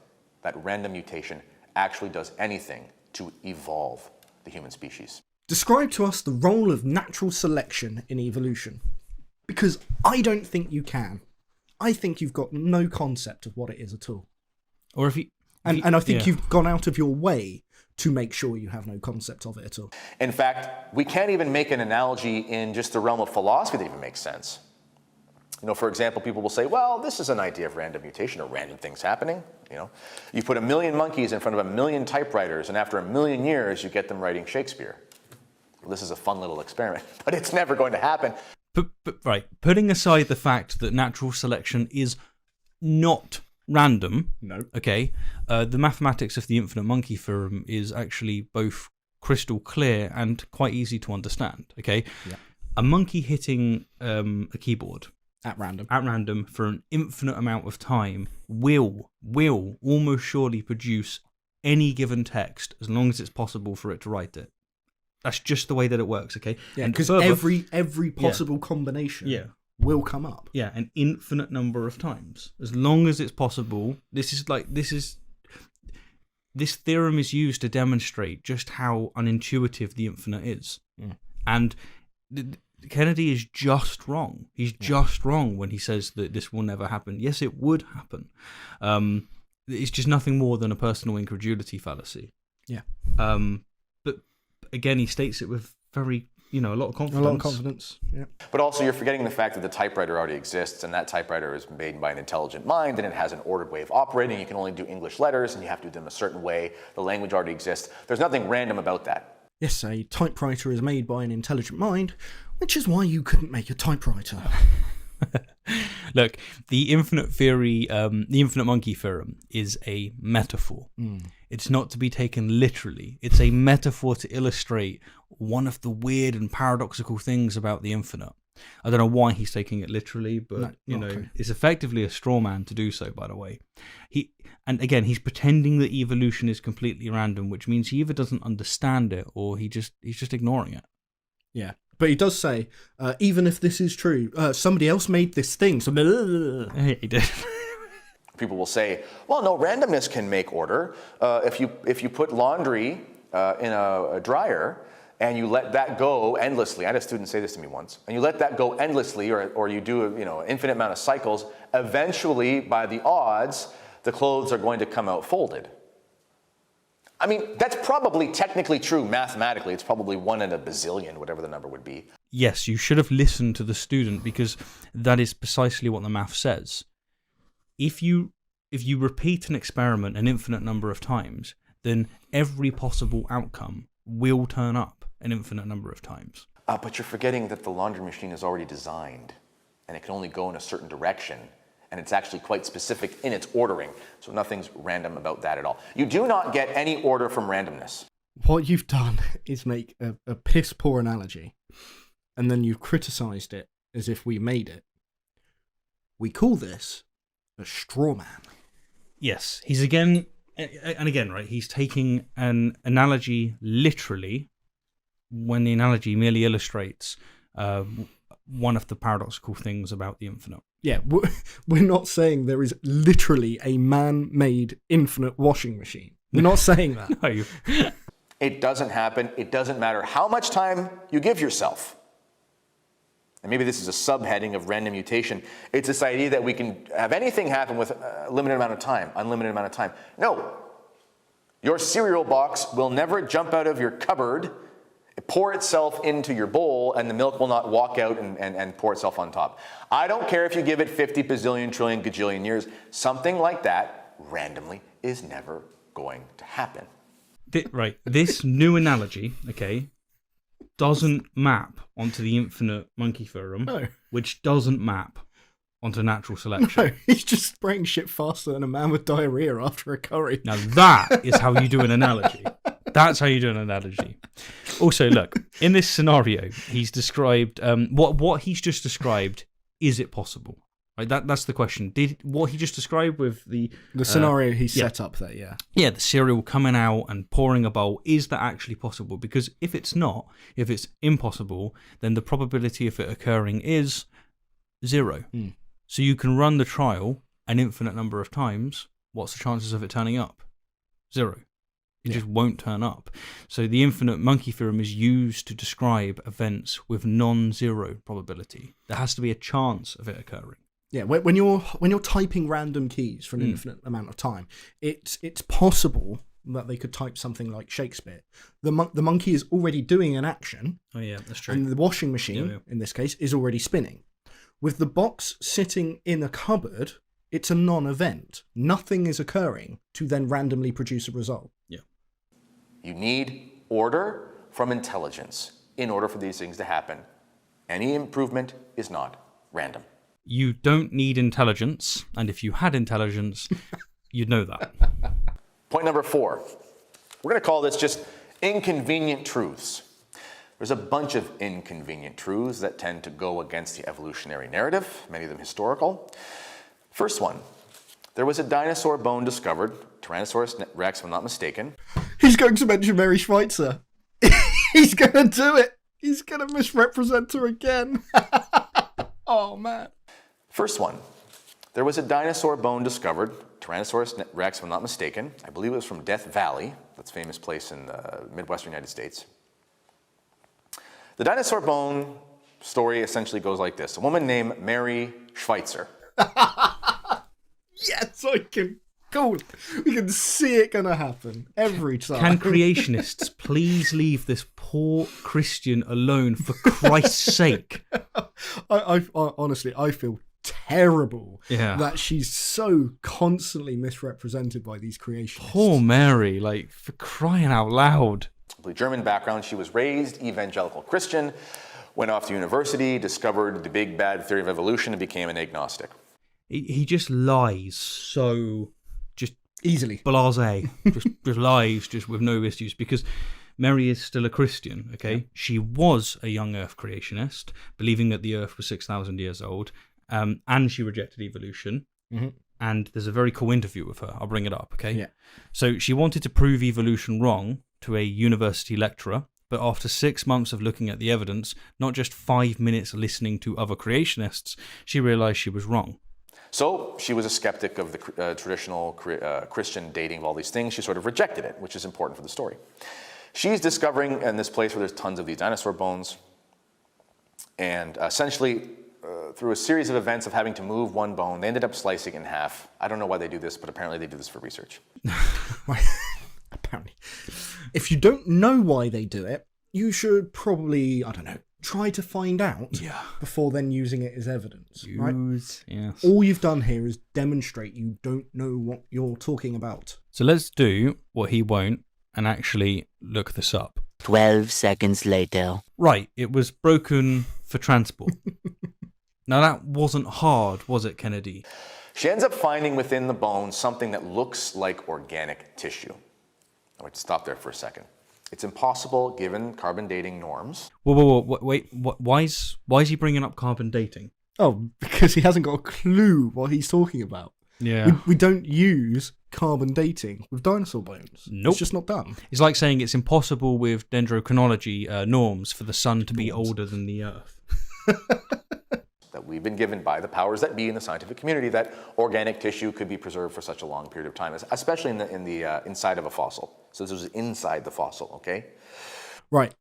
that random mutation actually does anything to evolve the human species. Describe to us the role of natural selection in evolution. Because I don't think you can. I think you've got no concept of what it is at all. Or if you... And I think you've gone out of your way to make sure you have no concept of it at all. In fact, we can't even make an analogy in just the realm of philosophy that even makes sense. For example, people will say, well, this is an idea of random mutation or random things happening. You put 1 million monkeys in front of 1 million typewriters, and after 1 million years, you get them writing Shakespeare. Well, this is a fun little experiment, but it's never going to happen. But right, putting aside the fact that natural selection is not random. No. Okay. The mathematics of the infinite monkey theorem is actually both crystal clear and quite easy to understand. Okay. Yeah. A monkey hitting a keyboard at random for an infinite amount of time will almost surely produce any given text as long as it's possible for it to write it. That's just the way that it works, okay? Yeah, because every possible combination will come up. Yeah, an infinite number of times. As long as it's possible. This theorem is used to demonstrate just how unintuitive the infinite is. Mm. And Kennedy is just wrong. He's just wrong when he says that this will never happen. Yes, it would happen. It's just nothing more than a personal incredulity fallacy. Yeah. But again, he states it with very, a lot of confidence. Yeah. But also, you're forgetting the fact that the typewriter already exists, and that typewriter is made by an intelligent mind, and it has an ordered way of operating. You can only do English letters, and you have to do them a certain way. The language already exists. There's nothing random about that. Yes, a typewriter is made by an intelligent mind, which is why you couldn't make a typewriter. Look, the infinite theory, the infinite monkey theorem is a metaphor. It's not to be taken literally. It's a metaphor to illustrate one of the weird and paradoxical things about the infinite. I don't know why he's taking it literally, but it's effectively a straw man to do so, by the way. And again, he's pretending that evolution is completely random, which means he either doesn't understand it or he's just ignoring it. Yeah. But he does say, even if this is true, somebody else made this thing. So He did. People will say, well, no, randomness can make order. If you put laundry in a dryer and you let that go endlessly, I had a student say this to me once, and you let that go endlessly, or you do an infinite amount of cycles, eventually, by the odds, the clothes are going to come out folded. I mean, that's probably technically true mathematically. It's probably 1 in a bazillion, whatever the number would be. Yes, you should have listened to the student, because that is precisely what the math says. If you repeat an experiment an infinite number of times, then every possible outcome will turn up an infinite number of times. But you're forgetting that the laundry machine is already designed, and it can only go in a certain direction. And it's actually quite specific in its ordering. So nothing's random about that at all. You do not get any order from randomness. What you've done is make a piss poor analogy, and then you've criticised it as if we made it. We call this a straw man. Yes, he's again, right, he's taking an analogy literally when the analogy merely illustrates one of the paradoxical things about the infinite. Yeah, we're not saying there is literally a man-made infinite washing machine. We're not saying that. No. It doesn't happen. It doesn't matter how much time you give yourself. And maybe this is a subheading of random mutation. It's this idea that we can have anything happen with a limited amount of time, unlimited amount of time. No. Your cereal box will never jump out of your cupboard, pour itself into your bowl, and the milk will not walk out and pour itself on top. I don't care if you give it 50 bazillion, trillion, gajillion years. Something like that, randomly, is never going to happen. Right. This new analogy, okay, doesn't map onto the infinite monkey theorem, which doesn't map onto natural selection. No, he's just spraying shit faster than a man with diarrhea after a curry. Now that is how you do an analogy. That's how you do an analogy. Also, look, in this scenario, he's described what he's just described. Is it possible? Right, that's the question. Did what he just described with the scenario he set up there? Yeah, the cereal coming out and pouring a bowl. Is that actually possible? Because if it's not, if it's impossible, then the probability of it occurring is 0. So you can run the trial an infinite number of times. What's the chances of it turning up? 0. It just won't turn up. So the infinite monkey theorem is used to describe events with non-zero probability. There has to be a chance of it occurring. Yeah, when you're typing random keys for an infinite amount of time, it's possible that they could type something like Shakespeare. The monkey is already doing an action. Oh yeah, that's true. And the washing machine, in this case, is already spinning. With the box sitting in a cupboard, it's a non-event. Nothing is occurring to then randomly produce a result. Yeah. You need order from intelligence in order for these things to happen. Any improvement is not random. You don't need intelligence, and if you had intelligence, you'd know that. Point number 4. We're going to call this just inconvenient truths. There's a bunch of inconvenient truths that tend to go against the evolutionary narrative, many of them historical. First one, there was a dinosaur bone discovered, Tyrannosaurus rex, if I'm not mistaken. He's going to mention Mary Schweitzer. He's going to do it. He's going to misrepresent her again. Oh, man. First one, there was a dinosaur bone discovered, Tyrannosaurus rex, if I'm not mistaken. I believe it was from Death Valley. That's a famous place in the Midwestern United States. The dinosaur bone story essentially goes like this. A woman named Mary Schweitzer. Yes, I can. Cool. We can see it going to happen every time. Can creationists please leave this poor Christian alone for Christ's sake? I honestly, I feel terrible Yeah. that she's so constantly misrepresented by these creationists. Poor Mary, like, for crying out loud. German background, she was raised evangelical Christian, went off to university, discovered the big bad theory of evolution, and became an agnostic. He just lies so just Easily. blasé, just lies just with no issues, because Mary is still a Christian, okay? Yeah. She was a young Earth creationist, believing that the Earth was 6,000 years old, and she rejected evolution. Mm-hmm. And there's a very cool interview with her. I'll bring it up, okay? Yeah. So she wanted to prove evolution wrong to a university lecturer, but after 6 months of looking at the evidence, not just 5 minutes listening to other creationists, she realized she was wrong. So she was a skeptic of the traditional Christian dating of all these things. She sort of rejected it, which is important for the story. She's discovering in this place where there's tons of these dinosaur bones, and essentially through a series of events of having to move one bone, they ended up slicing it in half. I don't know why they do this, but apparently they do this for research. Apparently. If you don't know why they do it, you should probably, I don't know, try to find out before then using it as evidence. Right? Yes. All you've done here is demonstrate you don't know what you're talking about. So let's do what he won't and actually look this up. 12 seconds later. Right, it was broken for transport. Now that wasn't hard, was it, Kennedy? She ends up finding within the bone something that looks like organic tissue. I would stop there for a second. It's impossible given carbon dating norms. Whoa, wait, why is he bringing up carbon dating? Oh, because he hasn't got a clue what he's talking about. Yeah. We don't use carbon dating with dinosaur bones. Nope. It's just not done. It's like saying it's impossible with dendrochronology norms for the sun to be older than the Earth. That we've been given by the powers that be in the scientific community that organic tissue could be preserved for such a long period of time, especially in the inside of a fossil. So this was inside the fossil, okay? Right.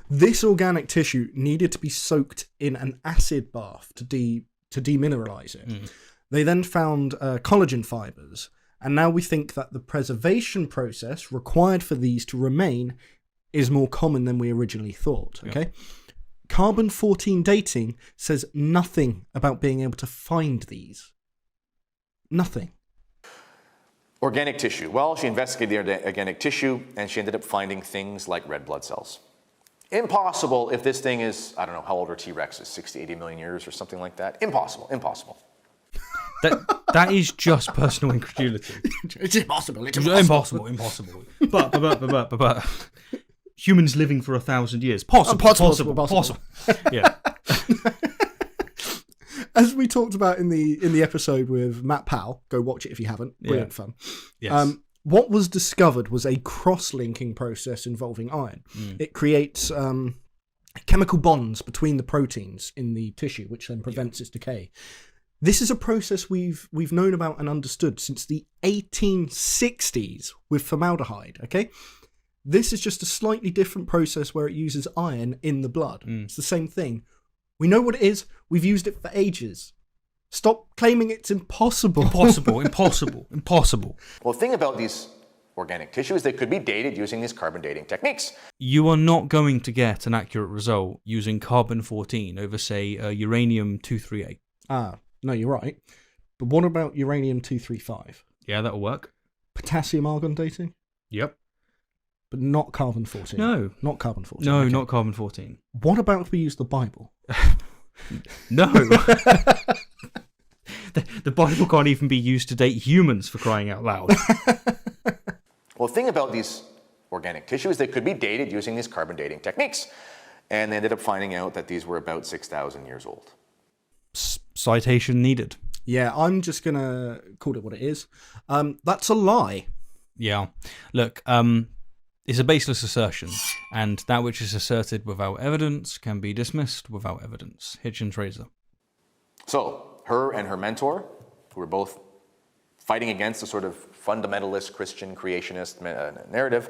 This organic tissue needed to be soaked in an acid bath to demineralize it. Mm. They then found collagen fibers, and now we think that the preservation process required for these to remain is more common than we originally thought, okay? Yep. Carbon-14 dating says nothing about being able to find these. Nothing. Organic tissue. Well, she investigated the organic tissue, and she ended up finding things like red blood cells. Impossible if this thing is, I don't know, how old are T-Rex is, 60, 80 million years or something like that? Impossible. That is just personal incredulity. It's impossible. Impossible. But humans living for 1,000 years. Possible. Yeah. As we talked about in the episode with Matt Powell, go watch it if you haven't. Brilliant fun. Yes. What was discovered was a cross-linking process involving iron. It creates chemical bonds between the proteins in the tissue, which then prevents its decay. This is a process we've known about and understood since the 1860s with formaldehyde, okay? This is just a slightly different process where it uses iron in the blood. It's the same thing. We know what it is. We've used it for ages. Stop claiming it's impossible. Impossible. Well, the thing about these organic tissues, they could be dated using these carbon dating techniques. You are not going to get an accurate result using carbon-14 over, say, uranium-238. No, you're right. But what about uranium-235? Yeah, that'll work. Potassium-argon dating? Yep. But not carbon-14? No. Not carbon-14? No, okay. Not carbon-14. What about if we use the Bible? No. The Bible can't even be used to date humans, for crying out loud. Well, the thing about these organic tissues, they could be dated using these carbon dating techniques. And they ended up finding out that these were about 6,000 years old. Citation needed. Yeah, I'm just going to call it what it is. That's a lie. Yeah. Look, it's a baseless assertion, and that which is asserted without evidence can be dismissed without evidence. Hitchens razor. So, her and her mentor, who were both fighting against the sort of fundamentalist Christian creationist narrative,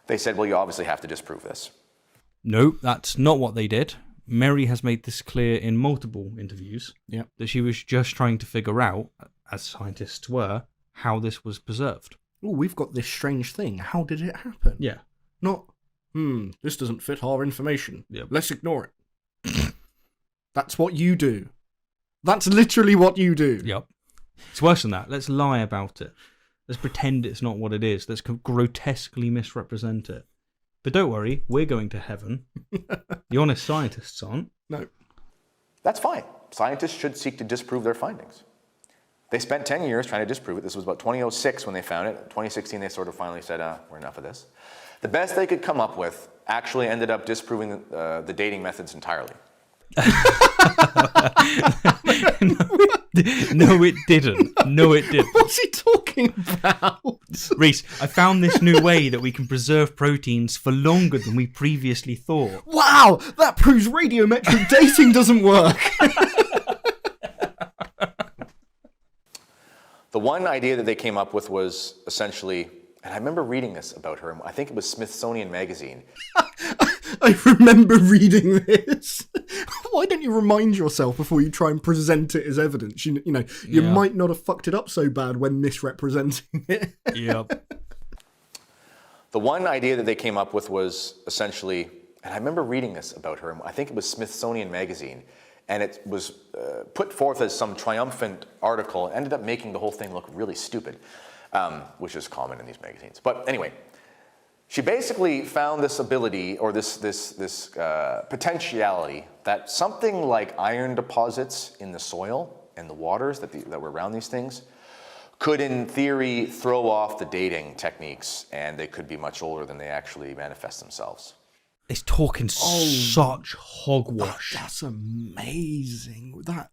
they said, well, you obviously have to disprove this. No, that's not what they did. Mary has made this clear in multiple interviews, that she was just trying to figure out, as scientists were, how this was preserved. Oh, we've got this strange thing. How did it happen? Yeah. Not, this doesn't fit our information. Yep. Let's ignore it. That's what you do. That's literally what you do. Yep. It's worse than that. Let's lie about it. Let's pretend it's not what it is. Let's grotesquely misrepresent it. But don't worry, we're going to heaven. The honest scientists aren't. No. That's fine. Scientists should seek to disprove their findings. They spent 10 years trying to disprove it. This was about 2006 when they found it. 2016, they sort of finally said, we're enough of this. The best they could come up with actually ended up disproving the dating methods entirely. No, it didn't. No, it didn't. What's he talking about? Reese, I found this new way that we can preserve proteins for longer than we previously thought. Wow, that proves radiometric dating doesn't work. The one idea that they came up with was essentially, and I remember reading this about her, I think it was Smithsonian Magazine. I remember reading this. Why don't you remind yourself before you try and present it as evidence? You might not have fucked it up so bad when misrepresenting it. Yep. The one idea that they came up with was essentially, and I remember reading this about her, I think it was Smithsonian Magazine, and it was put forth as some triumphant article, ended up making the whole thing look really stupid, which is common in these magazines. But anyway, she basically found this ability, or this potentiality, that something like iron deposits in the soil and the waters that were around these things could, in theory, throw off the dating techniques, and they could be much older than they actually manifest themselves. It's talking such hogwash. That's amazing. That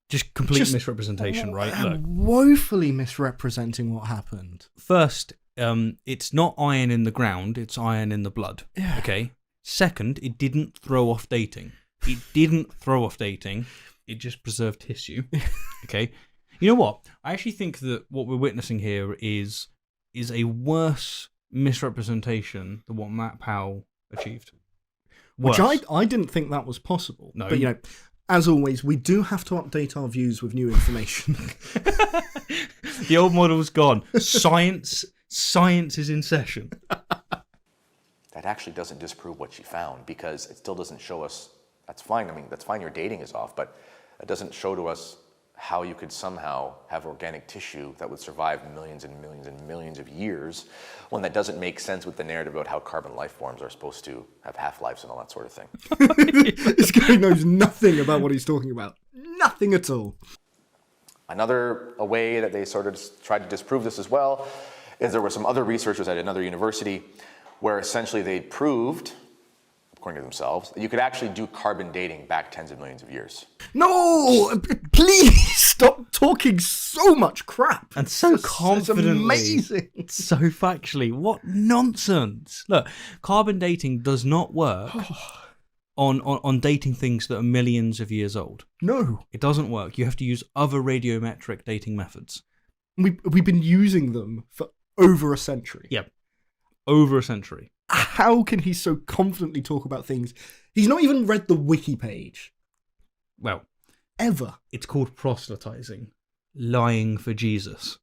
just complete misrepresentation, right? Look. Woefully misrepresenting what happened. First, it's not iron in the ground, it's iron in the blood. Yeah. Okay. Second, it didn't throw off dating. It didn't throw off dating. It just preserved tissue. Okay. You know what? I actually think that what we're witnessing here is a worse misrepresentation than what Matt Powell achieved. Worse. Which I didn't think that was possible. No. But, as always, we do have to update our views with new information. The old model's gone. Science is in session. That actually doesn't disprove what she found, because it still doesn't show us, that's fine, that's fine your dating is off, but it doesn't show to us how you could somehow have organic tissue that would survive millions and millions and millions of years, when that doesn't make sense with the narrative about how carbon life forms are supposed to have half-lives and all that sort of thing. This guy knows nothing about what he's talking about. Nothing at all. Another way that they sort of tried to disprove this as well is there were some other researchers at another university where essentially they proved, according to themselves, that you could actually do carbon dating back tens of millions of years. No! Please stop talking so much crap. And so confidently. It's amazing. So factually. What nonsense. Look, carbon dating does not work on dating things that are millions of years old. No. It doesn't work. You have to use other radiometric dating methods. We've been using them for over a century. Yep. Over a century. How can he so confidently talk about things? He's not even read the wiki page. Well, ever. It's called proselytizing. Lying for Jesus.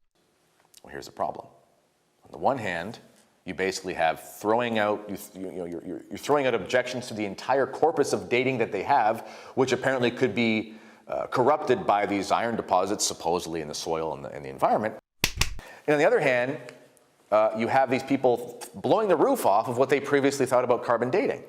Well, here's the problem. On the one hand, you basically have throwing out, you're throwing out objections to the entire corpus of dating that they have, which apparently could be corrupted by these iron deposits supposedly in the soil and the environment. And on the other hand, you have these people blowing the roof off of what they previously thought about carbon dating.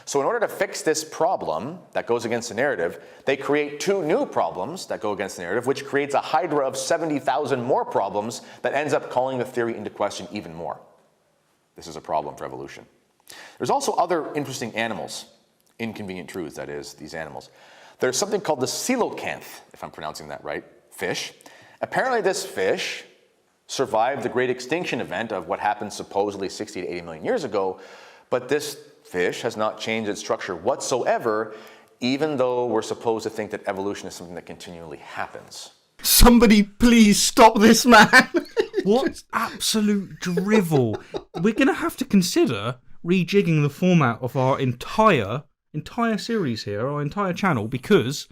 So in order to fix this problem that goes against the narrative, they create two new problems that go against the narrative, which creates a hydra of 70,000 more problems that ends up calling the theory into question even more. This is a problem for evolution. There's also other interesting animals, inconvenient truths, that is, these animals. There's something called the coelacanth, if I'm pronouncing that right, fish. Apparently this fish survived the great extinction event of what happened supposedly 60 to 80 million years ago, but this fish has not changed its structure whatsoever, even though we're supposed to think that evolution is something that continually happens. Somebody please stop this man. What absolute drivel. We're going to have to consider rejigging the format of our entire series here, our entire channel, because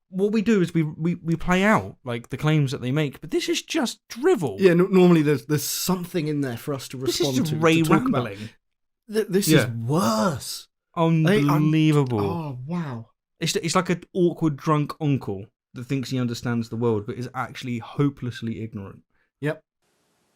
what we do is we play out like the claims that they make, but this is just drivel. Yeah, normally there's something in there for us to respond to. This is just Ray to talk rambling. About. This is worse. Unbelievable. Oh, wow. It's like an awkward drunk uncle that thinks he understands the world, but is actually hopelessly ignorant. Yep.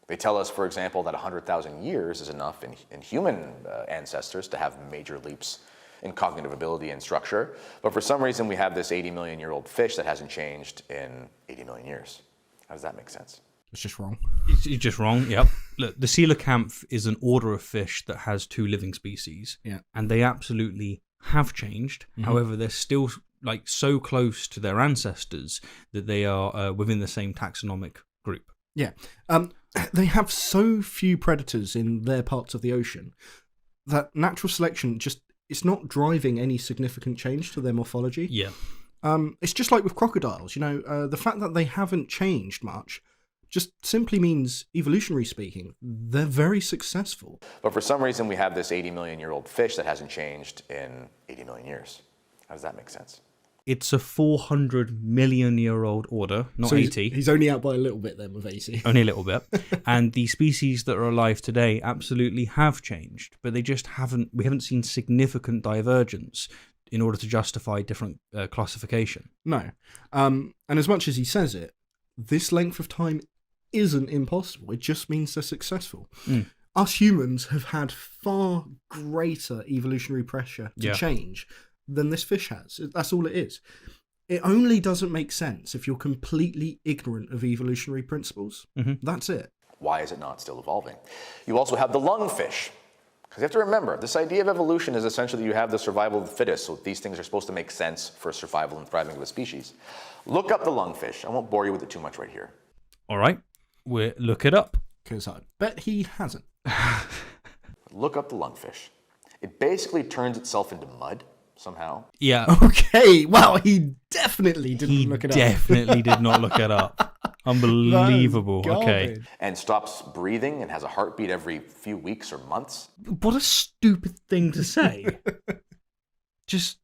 They tell us, for example, that 100,000 years is enough in human ancestors to have major leaps in cognitive ability and structure. But for some reason, we have this 80 million year old fish that hasn't changed in 80 million years. How does that make sense? It's just wrong. It's just wrong, yep. Look, the coelacanth is an order of fish that has 2 living species. Yeah. And they absolutely have changed. Mm-hmm. However, they're still like so close to their ancestors that they are within the same taxonomic group. Yeah. They have so few predators in their parts of the ocean that natural selection it's not driving any significant change to their morphology. Yeah. It's just like with crocodiles, the fact that they haven't changed much just simply means, evolutionary speaking, they're very successful. But for some reason, we have this 80 million year old fish that hasn't changed in 80 million years. How does that make sense? It's a 400 million year old order, not so 80. He's only out by a little bit then with 80. Only a little bit. And the species that are alive today absolutely have changed, but we haven't seen significant divergence in order to justify different classification. No. And as much as he says it, this length of time isn't impossible. It just means they're successful. Mm. Us humans have had far greater evolutionary pressure to change than this fish has. That's all it is. It only doesn't make sense if you're completely ignorant of evolutionary principles. Mm-hmm. That's it. Why is it not still evolving? You also have the lungfish. Because you have to remember, this idea of evolution is essentially you have the survival of the fittest, so these things are supposed to make sense for survival and thriving of a species. Look up the lungfish. I won't bore you with it too much right here. All right. We'll look it up. Because I bet he hasn't. Look up the lungfish. It basically turns itself into mud somehow. Yeah. Okay. Wow, he definitely didn't look it up. He definitely did not look it up. Unbelievable. Okay. And stops breathing and has a heartbeat every few weeks or months. What a stupid thing to say. Just,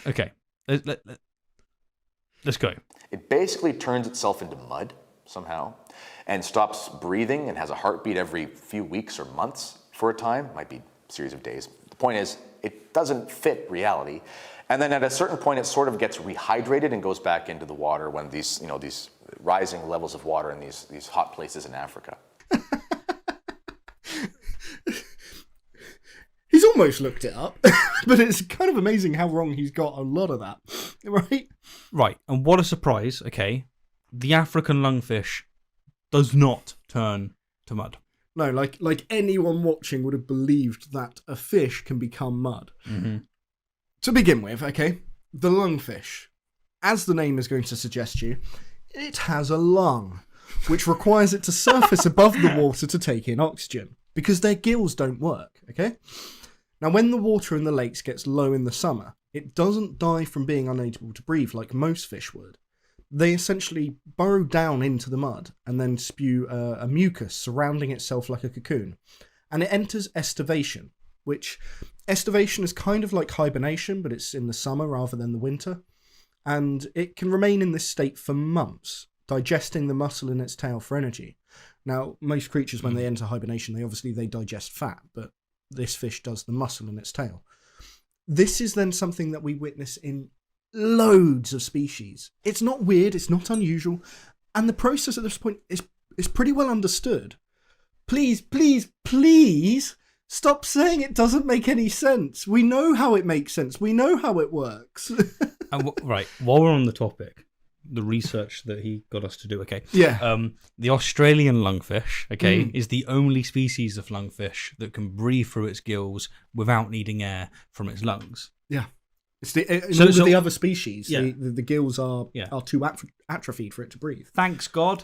okay. Let's go. It basically turns itself into mud somehow and stops breathing and has a heartbeat every few weeks or months for a time. Might be a series of days. The point is, it doesn't fit reality. And then at a certain point, it sort of gets rehydrated and goes back into the water when these rising levels of water in these hot places in Africa. He's almost looked it up, but it's kind of amazing how wrong he's got a lot of that, right? Right, and what a surprise, okay. The African lungfish does not turn to mud. No, like anyone watching would have believed that a fish can become mud. Mm-hmm. To begin with, okay, the lungfish, as the name is going to suggest you, it has a lung, which requires it to surface above the water to take in oxygen, because their gills don't work, okay? Now, when the water in the lakes gets low in the summer, it doesn't die from being unable to breathe like most fish would. They essentially burrow down into the mud and then spew a mucus surrounding itself like a cocoon. And it enters estivation, which estivation is kind of like hibernation, but it's in the summer rather than the winter. And it can remain in this state for months, digesting the muscle in its tail for energy. Now, most creatures, when they enter hibernation, they digest fat, but this fish does the muscle in its tail. This is then something that we witness in loads of species. It's not weird, it's not unusual, and the process at this point is pretty well understood. Please, please, please stop saying it doesn't make any sense. We know how it makes sense. We know how it works. Right, while we're on the topic, the research that he got us to do. Okay. Yeah. The Australian lungfish, is the only species of lungfish that can breathe through its gills without needing air from its lungs. Yeah. It's the other species, the gills are too atrophied for it to breathe. Thanks, God.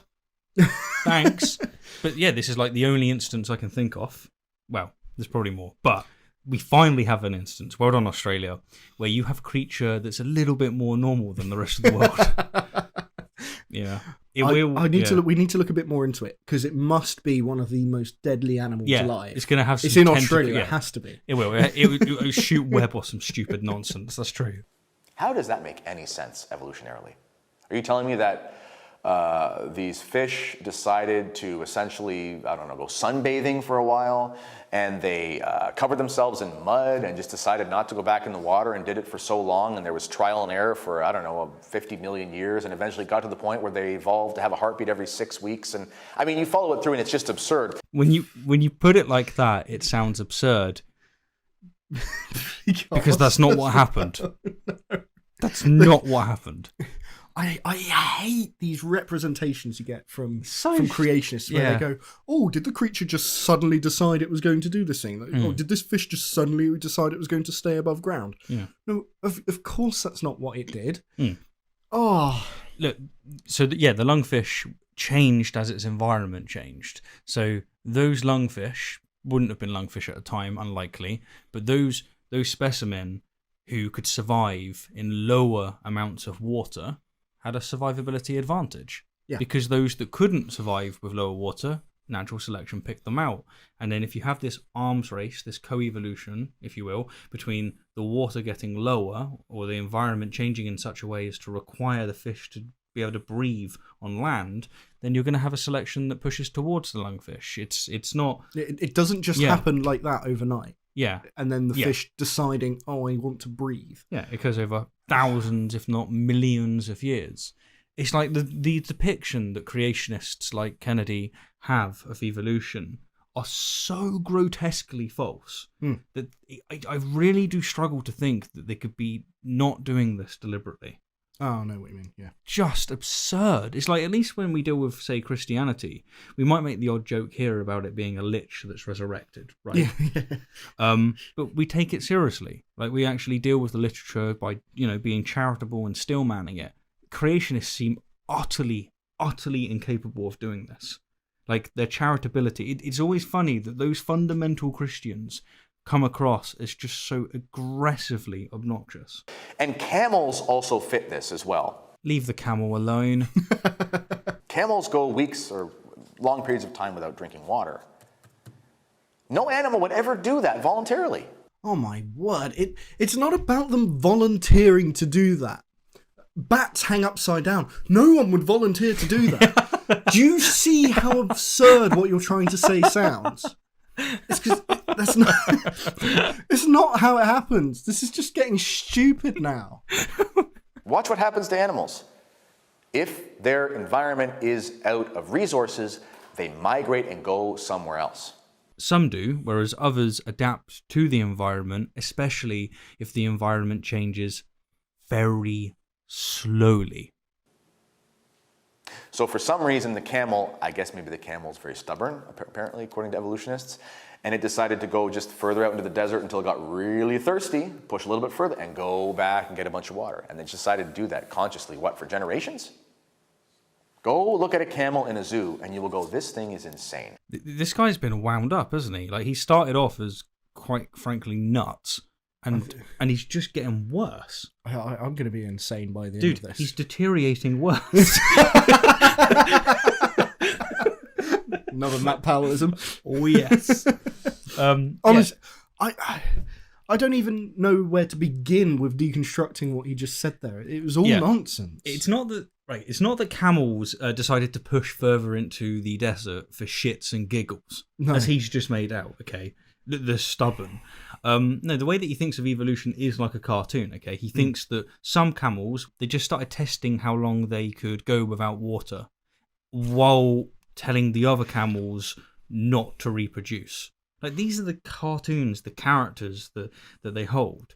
Thanks. But yeah, this is like the only instance I can think of. Well, there's probably more, but we finally have an instance, well done Australia, where you have a creature that's a little bit more normal than the rest of the world. Yeah. We need to look a bit more into it, because it must be one of the most deadly animals alive. It's going to have some It's in Australia, it has to be. It will. It'll shoot web or some stupid nonsense. That's true. How does that make any sense evolutionarily? Are you telling me that these fish decided to essentially, go sunbathing for a while, and they covered themselves in mud and just decided not to go back in the water and did it for so long, and there was trial and error for, 50 million years, and eventually got to the point where they evolved to have a heartbeat every 6 weeks? And I mean, you follow it through and it's just absurd. When you put it like that, it sounds absurd. Because that's not what happened. That's not what happened. I hate these representations you get from creationists where they go, oh, did the creature just suddenly decide it was going to do this thing? Like, oh, did this fish just suddenly decide it was going to stay above ground? Yeah. No, of course that's not what it did. Oh. Look, so the lungfish changed as its environment changed. So those lungfish wouldn't have been lungfish at the time, unlikely, but those specimen who could survive in lower amounts of water had a survivability advantage. Yeah. Because those that couldn't survive with lower water, natural selection picked them out. And then if you have this arms race, this co-evolution, if you will, between the water getting lower or the environment changing in such a way as to require the fish to be able to breathe on land, then you're going to have a selection that pushes towards the lungfish. It's not... It doesn't just happen like that overnight. Yeah. And then the fish deciding, oh, I want to breathe. Yeah, it goes over thousands, if not millions of years. It's like the depiction that creationists like Kennedy have of evolution are so grotesquely false that I really do struggle to think that they could be not doing this deliberately. Oh, I know what you mean, yeah. Just absurd. It's like, at least when we deal with, say, Christianity, we might make the odd joke here about it being a lich that's resurrected, right? Yeah. But we take it seriously. Like, we actually deal with the literature by, being charitable and still manning it. Creationists seem utterly incapable of doing this. Like, their charitability. It's always funny that those fundamental Christians come across as just so aggressively obnoxious. And camels also fit this as well. Leave the camel alone. Camels go weeks or long periods of time without drinking water. No animal would ever do that voluntarily. Oh my word, it's not about them volunteering to do that. Bats hang upside down. No one would volunteer to do that. Do you see how absurd what you're trying to say sounds? It's because it's not how it happens. This is just getting stupid now. Watch what happens to animals. If their environment is out of resources, they migrate and go somewhere else. Some do, whereas others adapt to the environment, especially if the environment changes very slowly. So for some reason, the camel, I guess maybe the camel is very stubborn, apparently, according to evolutionists, and it decided to go just further out into the desert until it got really thirsty, push a little bit further, and go back and get a bunch of water. And they decided to do that consciously, for generations? Go look at a camel in a zoo, and you will go, this thing is insane. This guy's been wound up, hasn't he? Like, he started off as, quite frankly, nuts. And he's just getting worse. I'm going to be insane by the end of this. He's deteriorating worse. Another Matt Powellism. Oh, yes. Honestly, yeah. I don't even know where to begin with deconstructing what he just said there. It was all nonsense. It's not that camels decided to push further into the desert for shits and giggles, as he's just made out, okay? They're stubborn. No, the way that he thinks of evolution is like a cartoon, okay? He thinks that some camels, they just started testing how long they could go without water while telling the other camels not to reproduce. Like, these are the cartoons, the characters that they hold.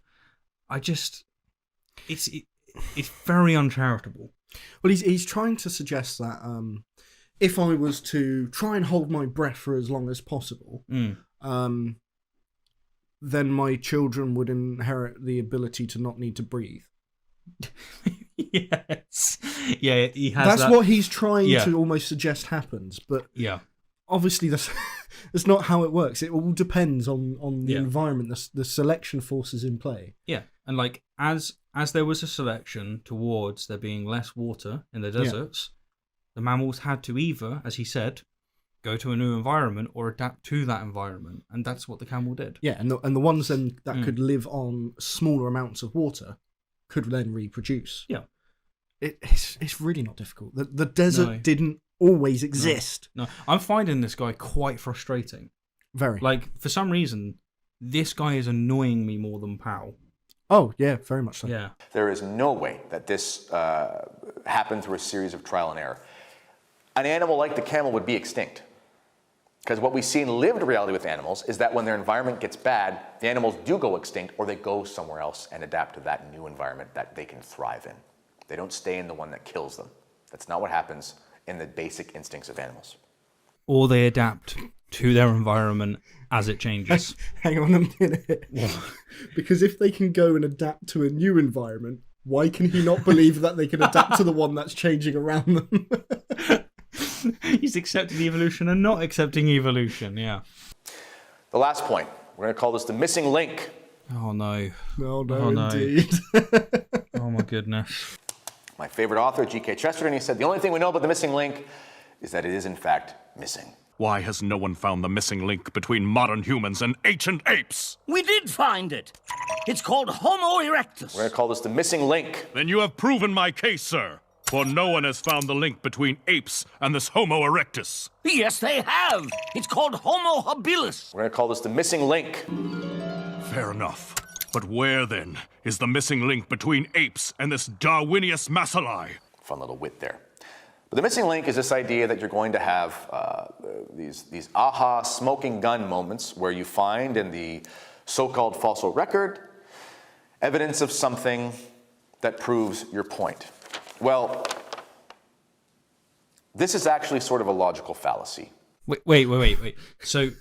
it's very uncharitable. Well, he's trying to suggest that if I was to try and hold my breath for as long as possible, then my children would inherit the ability to not need to breathe. Yes. Yeah, he has That's that. what he's trying to almost suggest happens, but obviously that's not how it works. It all depends on the environment, the selection forces in play. Yeah, and like as there was a selection towards there being less water in the deserts, the mammals had to either, as he said, go to a new environment or adapt to that environment, and that's what the camel did. Yeah, and the ones then that could live on smaller amounts of water could then reproduce. Yeah. It's really not difficult. The desert didn't always exist. No, I'm finding this guy quite frustrating. Very. Like, for some reason, this guy is annoying me more than Powell. Oh, yeah, very much so. Yeah. There is no way that this happened through a series of trial and error. An animal like the camel would be extinct. Because what we see in lived reality with animals is that when their environment gets bad, the animals do go extinct or they go somewhere else and adapt to that new environment that they can thrive in. They don't stay in the one that kills them. That's not what happens in the basic instincts of animals. Or they adapt to their environment as it changes. Hang on a minute. Because if they can go and adapt to a new environment, why can he not believe that they can adapt to the one that's changing around them? He's accepting evolution and not accepting evolution, yeah. The last point, we're going to call this the missing link. Oh, no. Oh, no, indeed. Oh, my goodness. My favorite author, G.K. Chesterton, he said, the only thing we know about the missing link is that it is, in fact, missing. Why has no one found the missing link between modern humans and ancient apes? We did find it. It's called Homo erectus. We're going to call this the missing link. Then you have proven my case, sir. For no one has found the link between apes and this Homo erectus. Yes, they have. It's called Homo habilis. We're going to call this the missing link. Fair enough. But where, then, is the missing link between apes and this Darwinius Macilli? Fun little wit there. But the missing link is this idea that you're going to have these aha smoking gun moments where you find in the so-called fossil record evidence of something that proves your point. Well, this is actually sort of a logical fallacy. Wait. So,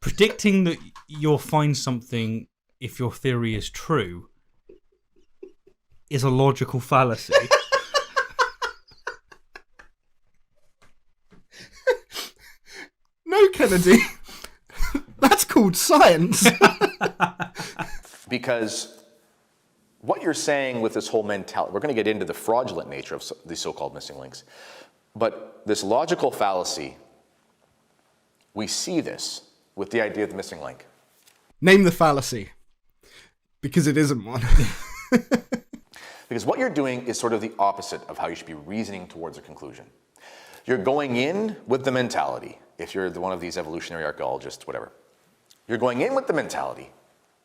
predicting that you'll find something if your theory is true is a logical fallacy. No, Kennedy. That's called science. Because what you're saying with this whole mentality, we're going to get into the fraudulent nature of these so-called missing links, but this logical fallacy, we see this with the idea of the missing link. Name the fallacy, because it isn't one. Because what you're doing is sort of the opposite of how you should be reasoning towards a conclusion. You're going in with the mentality, if you're one of these evolutionary archaeologists, whatever. You're going in with the mentality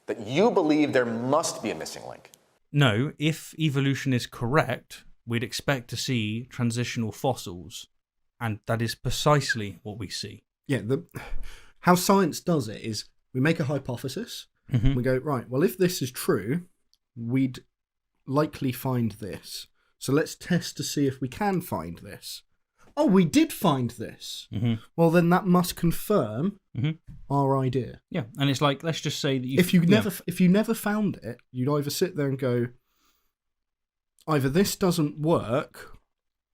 that you believe there must be a missing link. No, if evolution is correct, we'd expect to see transitional fossils, and that is precisely what we see. Yeah, how science does it is we make a hypothesis, and we go, right, well, if this is true, we'd likely find this. So let's test to see if we can find this. Oh, we did find this. Well, then that must confirm our idea. Yeah, and it's like, let's just say that if you never found it, you'd either sit there and go, either this doesn't work,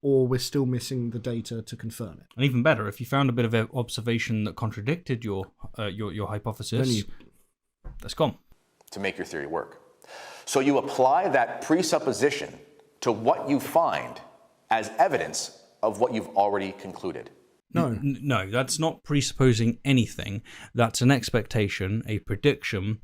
or we're still missing the data to confirm it. And even better, if you found a bit of observation that contradicted your hypothesis, that's gone. To make your theory work. So you apply that presupposition to what you find as evidence of what you've already concluded. No, that's not presupposing anything. That's an expectation, a prediction,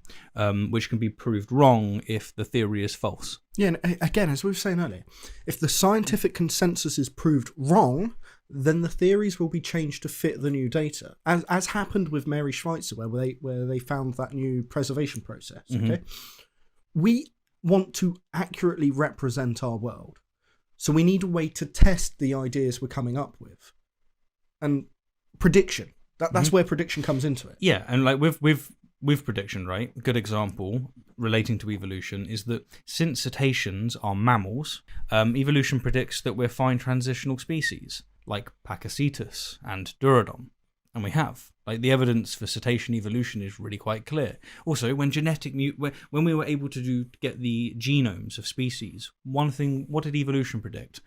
which can be proved wrong if the theory is false. Yeah, and again, as we were saying earlier, if the scientific consensus is proved wrong, then the theories will be changed to fit the new data, as happened with Mary Schweitzer, where they found that new preservation process. Okay, we want to accurately represent our world, so we need a way to test the ideas we're coming up with. And prediction. That's where prediction comes into it. Yeah, and like with with prediction, right? A good example relating to evolution is that since cetaceans are mammals, evolution predicts that we're fine transitional species like Pakicetus and Durodon. And we have. Like, the evidence for cetacean evolution is really quite clear. Also, when when we were able to get the genomes of species, one thing, what did evolution predict?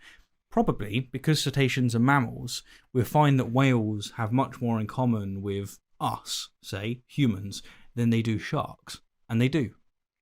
Probably, because cetaceans are mammals, we'll find that whales have much more in common with us, say, humans, than they do sharks. And they do.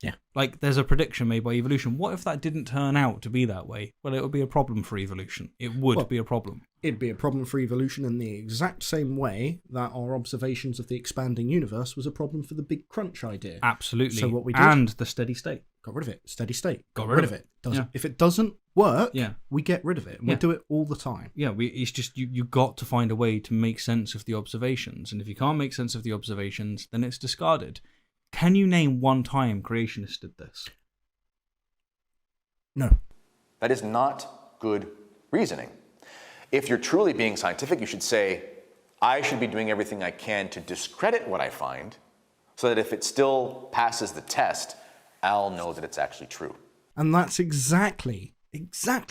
Yeah. Like, there's a prediction made by evolution. What if that didn't turn out to be that way? Well, it would be a problem for evolution. It would be a problem. It'd be a problem for evolution in the exact same way that our observations of the expanding universe was a problem for the Big Crunch idea. Absolutely. So what we did... And the steady state. Got rid of it. Steady state. Got rid of it. If it doesn't work, Yeah. we get rid of it. And we do it all the time. Yeah, it's just you got to find a way to make sense of the observations. And if you can't make sense of the observations, then it's discarded. Can you name one time creationists did this? No. That is not good reasoning. If you're truly being scientific, you should say, I should be doing everything I can to discredit what I find, so that if it still passes the test, I'll know that it's actually true. And that's exactly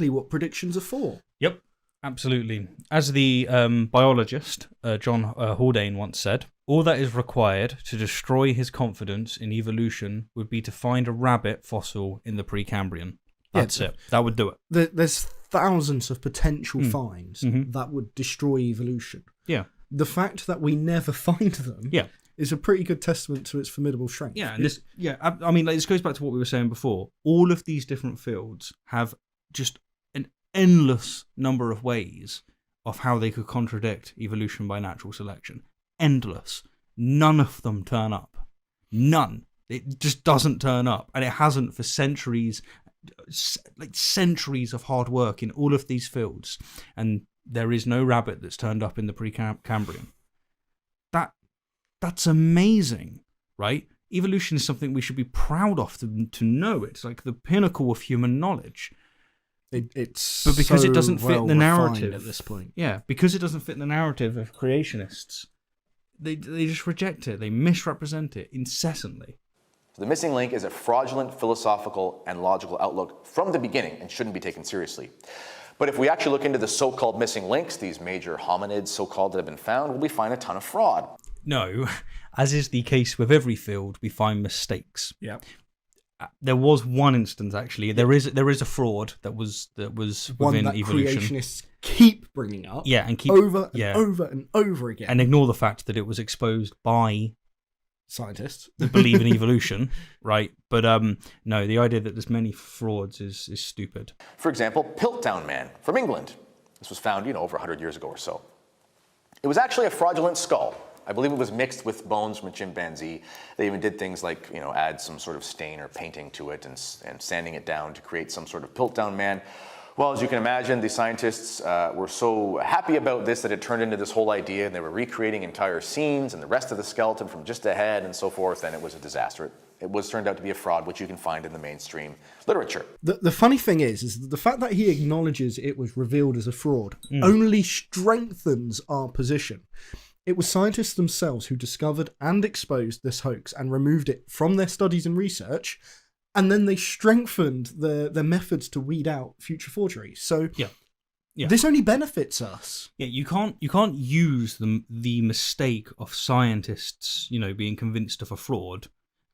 what predictions are for. Yep, absolutely. As the biologist John Haldane once said, all that is required to destroy his confidence in evolution would be to find a rabbit fossil in the Precambrian. That's it. That would do it. There's thousands of potential finds that would destroy evolution. Yeah. The fact that we never find them is a pretty good testament to its formidable strength. Yeah, and I mean, like, this goes back to what we were saying before. All of these different fields have just an endless number of ways of how they could contradict evolution by natural selection. Endless. None of them turn up. None. It just doesn't turn up, and it hasn't for centuries. Like centuries of hard work in all of these fields, and there is no rabbit that's turned up in the Precambrian. That's amazing, right? Evolution is something we should be proud of to know. It's like the pinnacle of human knowledge. It's but because it doesn't fit well the narrative refined at this point. Yeah, because it doesn't fit the narrative of creationists, they just reject it. They misrepresent it incessantly. The missing link is a fraudulent philosophical and logical outlook from the beginning and shouldn't be taken seriously. But if we actually look into the so-called missing links, these major hominids so-called that have been found, we find a ton of fraud. No, as is the case with every field, we find mistakes. Yeah. There was one instance, actually. There is a fraud that was within one that evolution. Creationists keep bringing up. Yeah, and keep over and over and over again, and ignore the fact that it was exposed by scientists that believe in evolution, right? But no, the idea that there's many frauds is stupid. For example, Piltdown Man from England. This was found, over 100 years ago or so. It was actually a fraudulent skull. I believe it was mixed with bones from a chimpanzee. They even did things like, add some sort of stain or painting to it and sanding it down to create some sort of Piltdown Man. Well, as you can imagine, the scientists were so happy about this that it turned into this whole idea, and they were recreating entire scenes and the rest of the skeleton from just ahead and so forth, and it was a disaster. It was turned out to be a fraud, which you can find in the mainstream literature. The funny thing is the fact that he acknowledges it was revealed as a fraud only strengthens our position. It was scientists themselves who discovered and exposed this hoax and removed it from their studies and research, and then they strengthened their methods to weed out future forgeries. So this only benefits us. Yeah, you can't use the mistake of scientists, being convinced of a fraud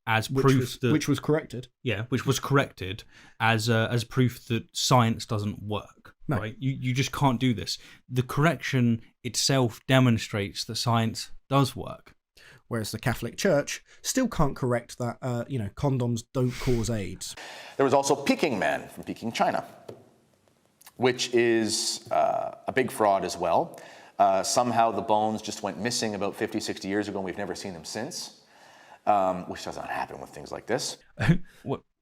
as proof which was corrected. Yeah, which was corrected as proof that science doesn't work. No. Right? You just can't do this. The correction itself demonstrates that science does work. Whereas the Catholic Church still can't correct that, condoms don't cause AIDS. There was also Peking Man from Peking, China, which is a big fraud as well. Somehow the bones just went missing about 50, 60 years ago, and we've never seen them since, which doesn't happen with things like this.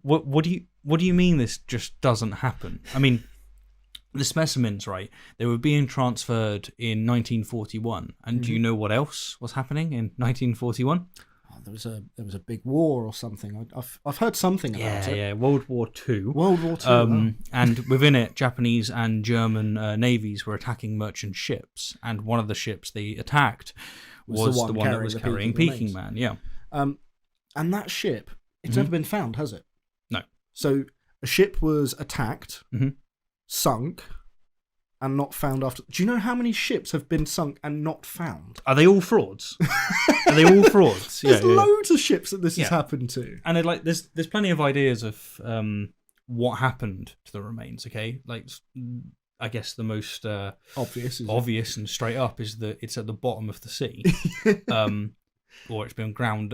What do you mean this just doesn't happen? I mean, the specimens, right? They were being transferred in 1941, and do you know what else was happening in 1941? Oh, there was a big war or something. I've heard something about it. Yeah, World War II. World War II. And within it, Japanese and German navies were attacking merchant ships, and one of the ships they attacked was the one that was carrying Peking Man. Yeah. And that ship, it's never been found, has it? No. So a ship was attacked, sunk, and not found after. Do you know how many ships have been sunk and not found? Are they all frauds? Are they all frauds? There's loads of ships that this has happened to. And there's plenty of ideas of what happened to the remains, okay? Like, I guess the most obvious and straight up is that it's at the bottom of the sea. Or it's been ground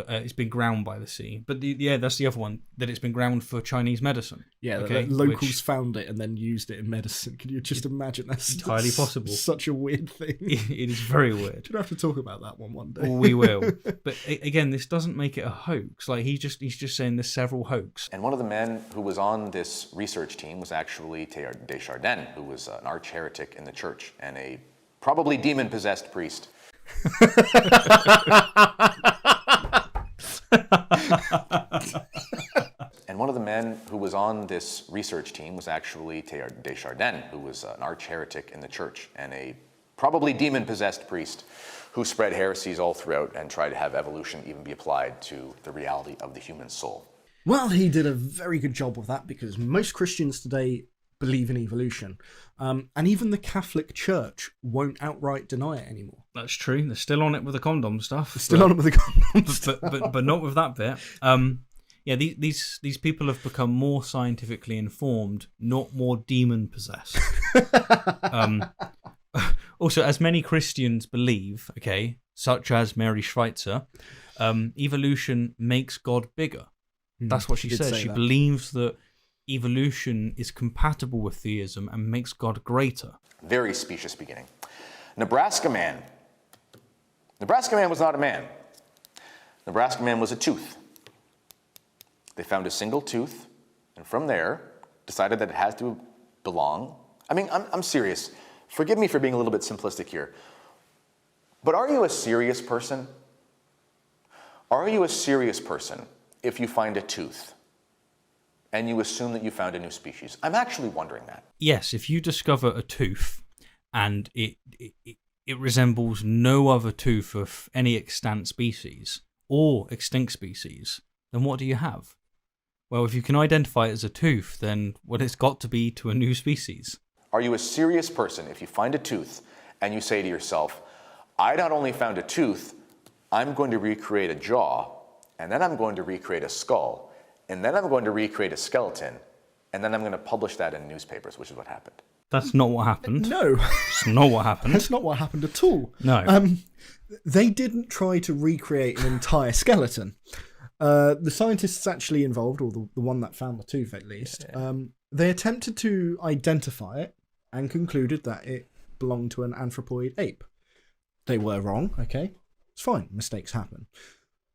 by the sea. But that's the other one, that it's been ground for Chinese medicine. Yeah, okay? Locals found it and then used it in medicine. Can you just imagine? That's entirely possible. Such a weird thing. It is very weird. We'll have to talk about that one day. We will. But again, this doesn't make it a hoax. Like, he's just saying there's several hoax. And one of the men who was on this research team was actually Teilhard de Chardin, who was an arch heretic in the church and a probably demon-possessed priest. And one of the men who was on this research team was actually Teilhard de Chardin, who was an arch heretic in the church and a probably demon-possessed priest who spread heresies all throughout and tried to have evolution even be applied to the reality of the human soul. Well, he did a very good job of that, because most Christians today believe in evolution. And even the Catholic Church won't outright deny it anymore. That's true. They're still on it with the condom stuff. Still on it with the condom stuff. But not with that bit. These people have become more scientifically informed, not more demon-possessed. Also, as many Christians believe, okay, such as Mary Schweitzer, evolution makes God bigger. That's what she says. She believes that evolution is compatible with theism and makes God greater. Very specious beginning. Nebraska Man. Nebraska Man was not a man. Nebraska Man was a tooth. They found a single tooth, and from there, decided that it has to belong. I mean, I'm serious. Forgive me for being a little bit simplistic here. But are you a serious person? Are you a serious person if you find a tooth and you assume that you found a new species? I'm actually wondering that. Yes, if you discover a tooth and it resembles no other tooth of any extant species or extinct species, then what do you have? Well, if you can identify it as a tooth, then it's got to be to a new species. Are you a serious person if you find a tooth and you say to yourself, I not only found a tooth, I'm going to recreate a jaw, and then I'm going to recreate a skull, and then I'm going to recreate a skeleton, and then I'm going to publish that in newspapers, which is what happened. That's not what happened. No. It's not what happened. That's not what happened at all. No. They didn't try to recreate an entire skeleton. The scientists actually involved, or the one that found the tooth at least, they attempted to identify it and concluded that it belonged to an anthropoid ape. They were wrong, okay? It's fine, mistakes happen.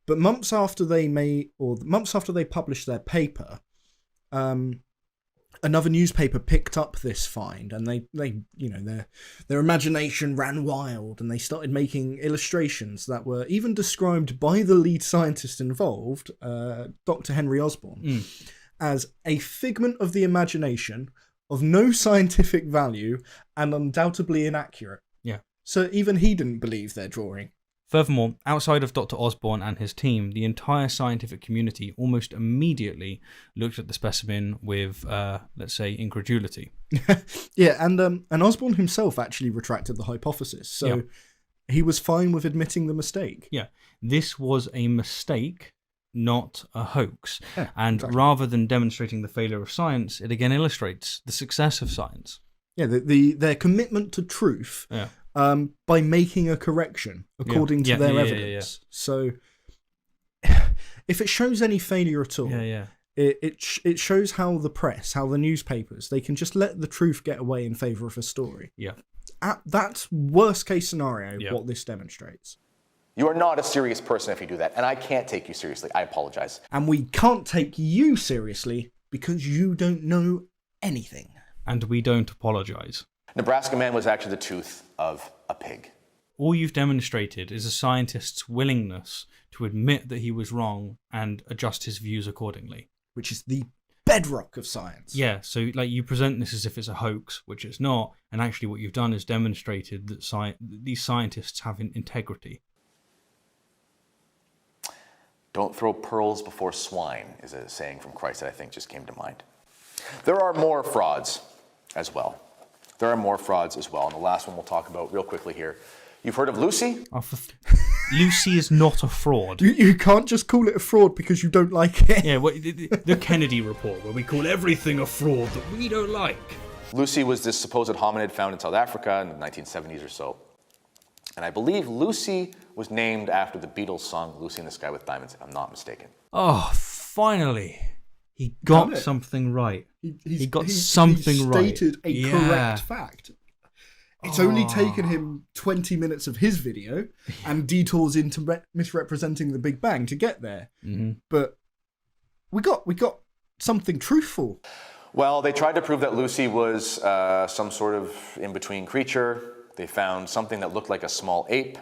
But months after they published their paper, another newspaper picked up this find, and they their imagination ran wild, and they started making illustrations that were even described by the lead scientist involved, Dr. Henry Osborne, as a figment of the imagination, of no scientific value, and undoubtedly inaccurate. Yeah. So even he didn't believe their drawing. Furthermore, outside of Dr. Osborne and his team, the entire scientific community almost immediately looked at the specimen with, let's say, incredulity. Yeah, and Osborne himself actually retracted the hypothesis, so he was fine with admitting the mistake. Yeah, this was a mistake, not a hoax. Yeah, and exactly. Rather than demonstrating the failure of science, it again illustrates the success of science. Yeah, their commitment to truth. Yeah. By making a correction according to their evidence. So, if it shows any failure at all, it shows how the press, how the newspapers, they can just let the truth get away in favour of a story. Yeah. That's worst case scenario, what this demonstrates. You are not a serious person if you do that, and I can't take you seriously. I apologize. And we can't take you seriously because you don't know anything. And we don't apologise. Nebraska Man was actually the tooth of a pig. All you've demonstrated is a scientist's willingness to admit that he was wrong and adjust his views accordingly. Which is the bedrock of science. Yeah, so like you present this as if it's a hoax, which it's not, and actually what you've done is demonstrated that these scientists have integrity. Don't throw pearls before swine is a saying from Christ that I think just came to mind. There are more frauds as well. And the last one we'll talk about real quickly here. You've heard of Lucy? Lucy is not a fraud. You can't just call it a fraud because you don't like it. Yeah, the Kennedy report, where we call everything a fraud that we don't like. Lucy was this supposed hominid found in South Africa in the 1970s or so. And I believe Lucy was named after the Beatles song Lucy in the Sky with Diamonds, if I'm not mistaken. Oh, finally. He got something right. He got something right. He stated a correct fact. It's only taken him 20 minutes of his video and detours into misrepresenting the Big Bang to get there. Mm-hmm. But we got something truthful. Well, they tried to prove that Lucy was some sort of in-between creature. They found something that looked like a small ape.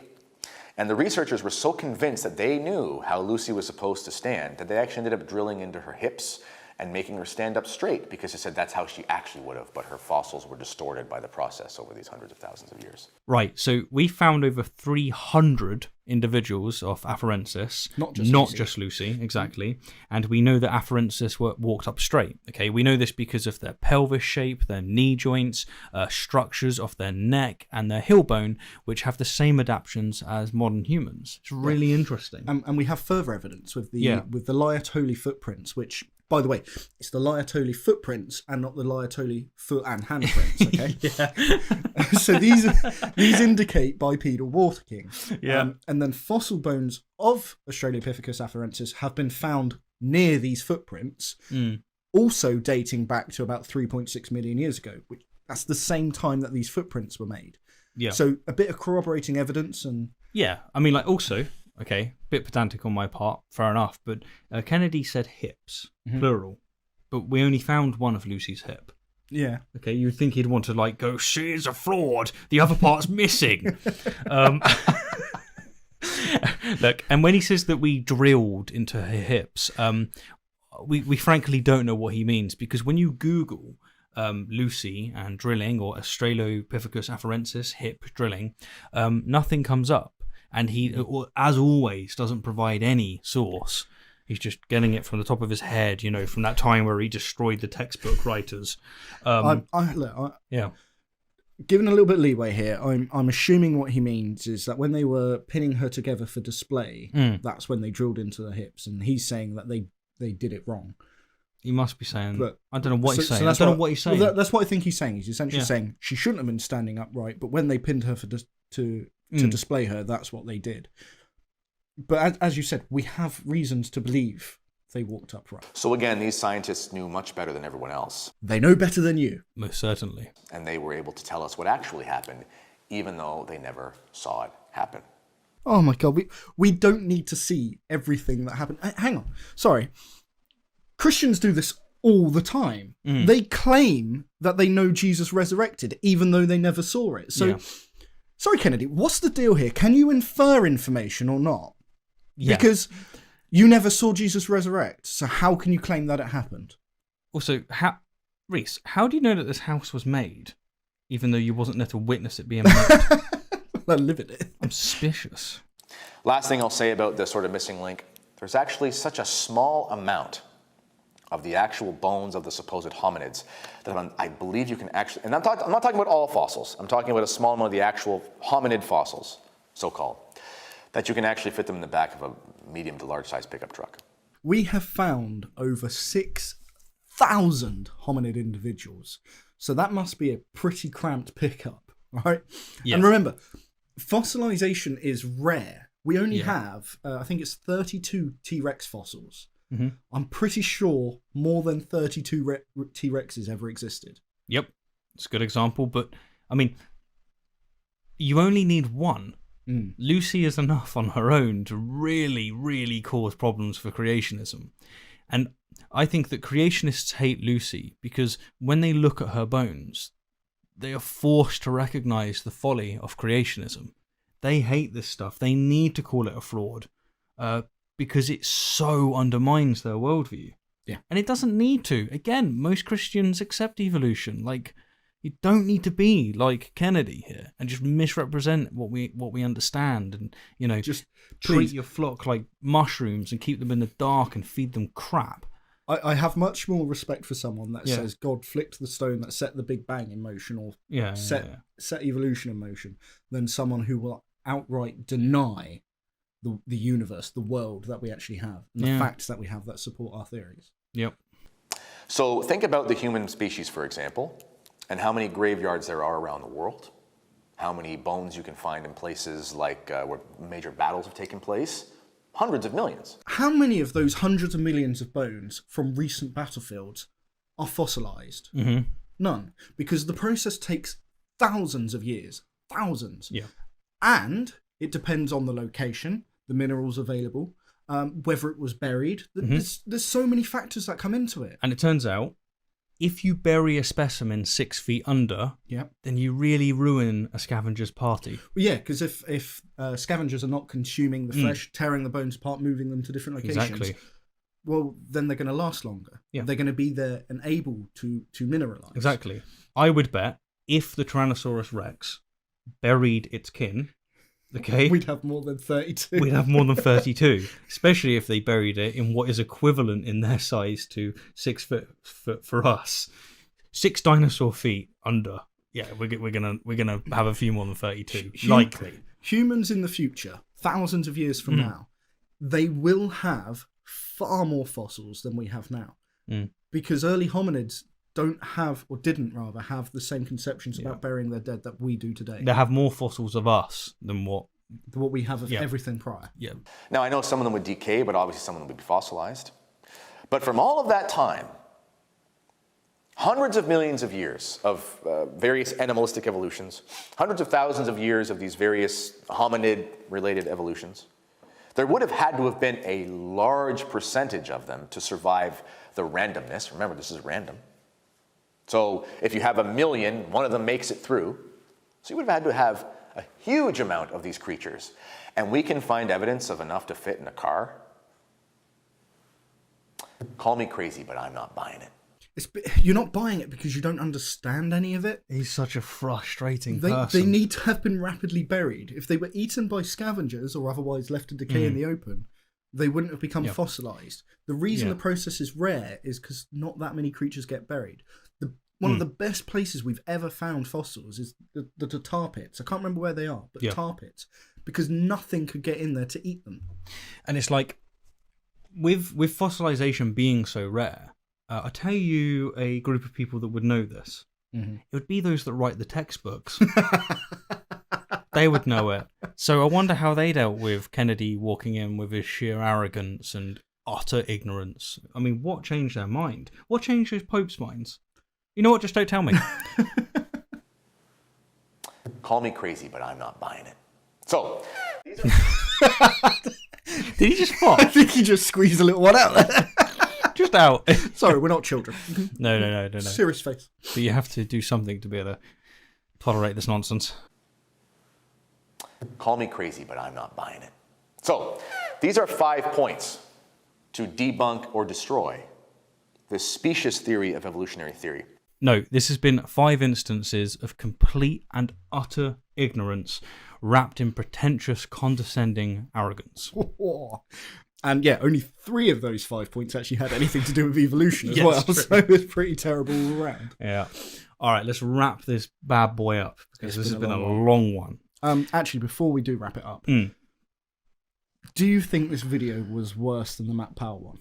And the researchers were so convinced that they knew how Lucy was supposed to stand that they actually ended up drilling into her hips and making her stand up straight, because they said that's how she actually would have, but her fossils were distorted by the process over these hundreds of thousands of years. Right, so we found over 300 individuals of Afarensis, not just Lucy, exactly, and we know that Afarensis walked up straight. Okay, we know this because of their pelvis shape, their knee joints, structures of their neck, and their heel bone, which have the same adaptations as modern humans. It's really interesting. And we have further evidence with the Liatoli footprints, which, by the way, it's the Liatoli footprints and not the Liatoli foot and handprints, okay? So these indicate bipedal water king. Yeah. And then fossil bones of Australopithecus afarensis have been found near these footprints, also dating back to about 3.6 million years ago, which that's the same time that these footprints were made. Yeah. So a bit of corroborating evidence and... Yeah, I mean, like, also... Okay, bit pedantic on my part, fair enough, but Kennedy said hips, plural, but we only found one of Lucy's hip. Yeah. Okay, you'd think he'd want to, like, go, she is a fraud, the other part's missing. Look, and when he says that we drilled into her hips, we frankly don't know what he means, because when you Google Lucy and drilling, or Australopithecus afarensis hip drilling, nothing comes up. And he, as always, doesn't provide any source. He's just getting it from the top of his head, you know, from that time where he destroyed the textbook writers. Yeah. Given a little bit of leeway here, I'm assuming what he means is that when they were pinning her together for display, that's when they drilled into the hips, and he's saying that they did it wrong. He must be saying, but I don't know what he's saying. So I don't know what he's saying. Well, that's what I think he's saying. He's essentially saying she shouldn't have been standing upright, but when they pinned her to display her, that's what they did. But as you said, we have reasons to believe they walked upright. So again, these scientists knew much better than everyone else. They know better than you. Most certainly. And they were able to tell us what actually happened, even though they never saw it happen. Oh my God, we don't need to see everything that happened. Hang on, sorry. Christians do this all the time. They claim that they know Jesus resurrected, even though they never saw it. So... Yeah. Sorry, Kennedy, what's the deal here? Can you infer information or not? Yeah. Because you never saw Jesus resurrect, so how can you claim that it happened? Also, Reese, how do you know that this house was made, even though you wasn't there to witness it being made? I live in it. I'm suspicious. Last thing I'll say about this sort of missing link, there's actually such a small amount of the actual bones of the supposed hominids that I believe you can actually, and I'm not talking about all fossils, I'm talking about a small amount of the actual hominid fossils, so-called, that you can actually fit them in the back of a medium to large size pickup truck. We have found over 6,000 hominid individuals, so that must be a pretty cramped pickup, right? Yeah. And remember, fossilization is rare. We only have, I think it's 32 T-Rex fossils. Mm-hmm. I'm pretty sure more than 32 T-Rexes ever existed. Yep, it's a good example, but I mean, you only need one. Lucy is enough on her own to really, really cause problems for creationism. And I think that creationists hate Lucy because when they look at her bones, they are forced to recognize the folly of creationism. They hate this stuff. They need to call it a fraud. Because it so undermines their worldview. Yeah. And it doesn't need to. Again, most Christians accept evolution. Like, You don't need to be like Kennedy here and just misrepresent what we understand, and just treat your flock like mushrooms and keep them in the dark and feed them crap. I have much more respect for someone that says God flicked the stone that set the Big Bang in motion, or set evolution in motion, than someone who will outright deny the universe, the world that we actually have, and the facts that we have that support our theories. Yep. So think about the human species, for example, and how many graveyards there are around the world, how many bones you can find in places like where major battles have taken place. Hundreds of millions. How many of those hundreds of millions of bones from recent battlefields are fossilized? Mm-hmm. None, because the process takes thousands of years. Thousands. Yeah. And it depends on the location, the minerals available, whether it was buried. There's so many factors that come into it. And it turns out, if you bury a specimen 6 feet under, then you really ruin a scavenger's party. Yeah, because if scavengers are not consuming the flesh, tearing the bones apart, moving them to different locations, well, then they're going to last longer. Yeah. They're going to be there and able to mineralize. Exactly. I would bet if the Tyrannosaurus Rex buried its kin, okay, we'd have more than 32. We'd have more than 32, especially if they buried it in what is equivalent in their size to 6 foot for us. 6 dinosaur feet under. Yeah, we're gonna have a few more than 32, likely. Humans in the future, thousands of years from now, they will have far more fossils than we have now, because early hominids don't have, or didn't rather, have the same conceptions about burying their dead that we do today. They have more fossils of us than what we have of everything prior. Yeah. Now, I know some of them would decay, but obviously some of them would be fossilized. But from all of that time, hundreds of millions of years of various animalistic evolutions, hundreds of thousands of years of these various hominid-related evolutions, there would have had to have been a large percentage of them to survive the randomness. Remember, this is random. So if you have 1 million, one of them makes it through. So you would have had to have a huge amount of these creatures. And we can find evidence of enough to fit in a car. Call me crazy, but I'm not buying it. You're not buying it because you don't understand any of it. He's such a frustrating person. They need to have been rapidly buried. If they were eaten by scavengers or otherwise left to decay in the open, they wouldn't have become fossilized. The reason the process is rare is because not that many creatures get buried. One of the best places we've ever found fossils is the tar pits. I can't remember where they are, but tar pits, because nothing could get in there to eat them. And it's like, with fossilization being so rare, I'll tell you a group of people that would know this. It would be those that write the textbooks. They would know it. So I wonder how they dealt with Kennedy walking in with his sheer arrogance and utter ignorance. I mean, what changed their mind? What changed those popes' minds? You know what? Just don't tell me. Call me crazy, but I'm not buying it. So, did he just fart? I think he just squeezed a little one out there. Just out. Sorry, we're not children. No. Serious face. But you have to do something to be able to tolerate this nonsense. Call me crazy, but I'm not buying it. So, these are 5 points to debunk or destroy the specious theory of evolutionary theory. No, this has been 5 instances of complete and utter ignorance wrapped in pretentious, condescending arrogance. And yeah, only 3 of those 5 points actually had anything to do with evolution as Yes, well, true. so it was pretty terrible all around. Yeah. All right, let's wrap this bad boy up, because this has been a long one. Actually, before we do wrap it up, do you think this video was worse than the Matt Powell one?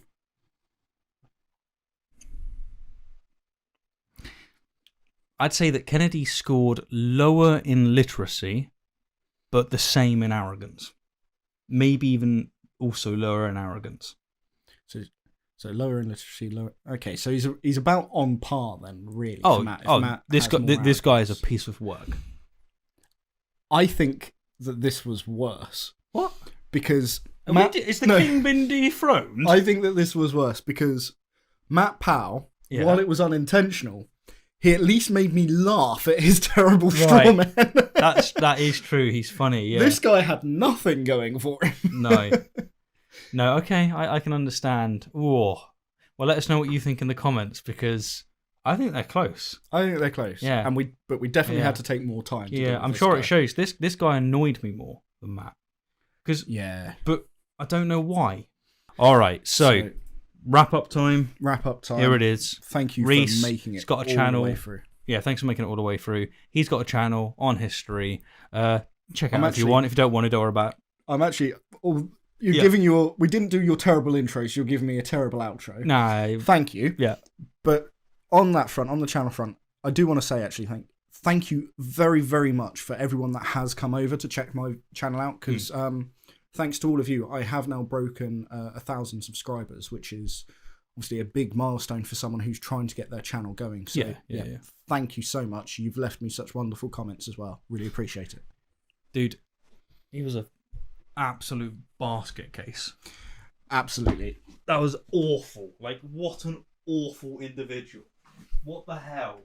I'd say that Kennedy scored lower in literacy, but the same in arrogance. Maybe even also lower in arrogance. So lower in literacy, lower. Okay, so he's about on par then, really. This guy is a piece of work. I think that this was worse. What? Because is the king been dethroned? I think that this was worse because Matt Powell, while it was unintentional, he at least made me laugh at his terrible straw man. That is true. He's funny. Yeah. This guy had nothing going for him. No. Okay, I can understand. Oh, well, let us know what you think in the comments, because I think they're close. I think they're close. Yeah. And we definitely had to take more time. To Yeah, I'm sure it shows. This guy annoyed me more than Matt. Yeah. But I don't know why. All right, so wrap up time. Wrap up time. Here it is. Thank you Reese, for making it. He's got a all channel. the way through. Yeah, thanks for making it all the way through. He's got a channel on history. Check out if you actually- want. If you don't want to, don't worry about it. I'm actually. You're giving your. We didn't do your terrible intros. You're giving me a terrible outro. Nah. Thank you. Yeah. But on that front, on the channel front, I do want to say actually thank you very, very much for everyone that has come over to check my channel out, because thanks to all of you, I have now broken 1,000 subscribers, which is obviously a big milestone for someone who's trying to get their channel going. So yeah. Thank you so much. You've left me such wonderful comments as well. Really appreciate it. Dude, he was a absolute basket case. Absolutely. That was awful. Like, what an awful individual. What the hell?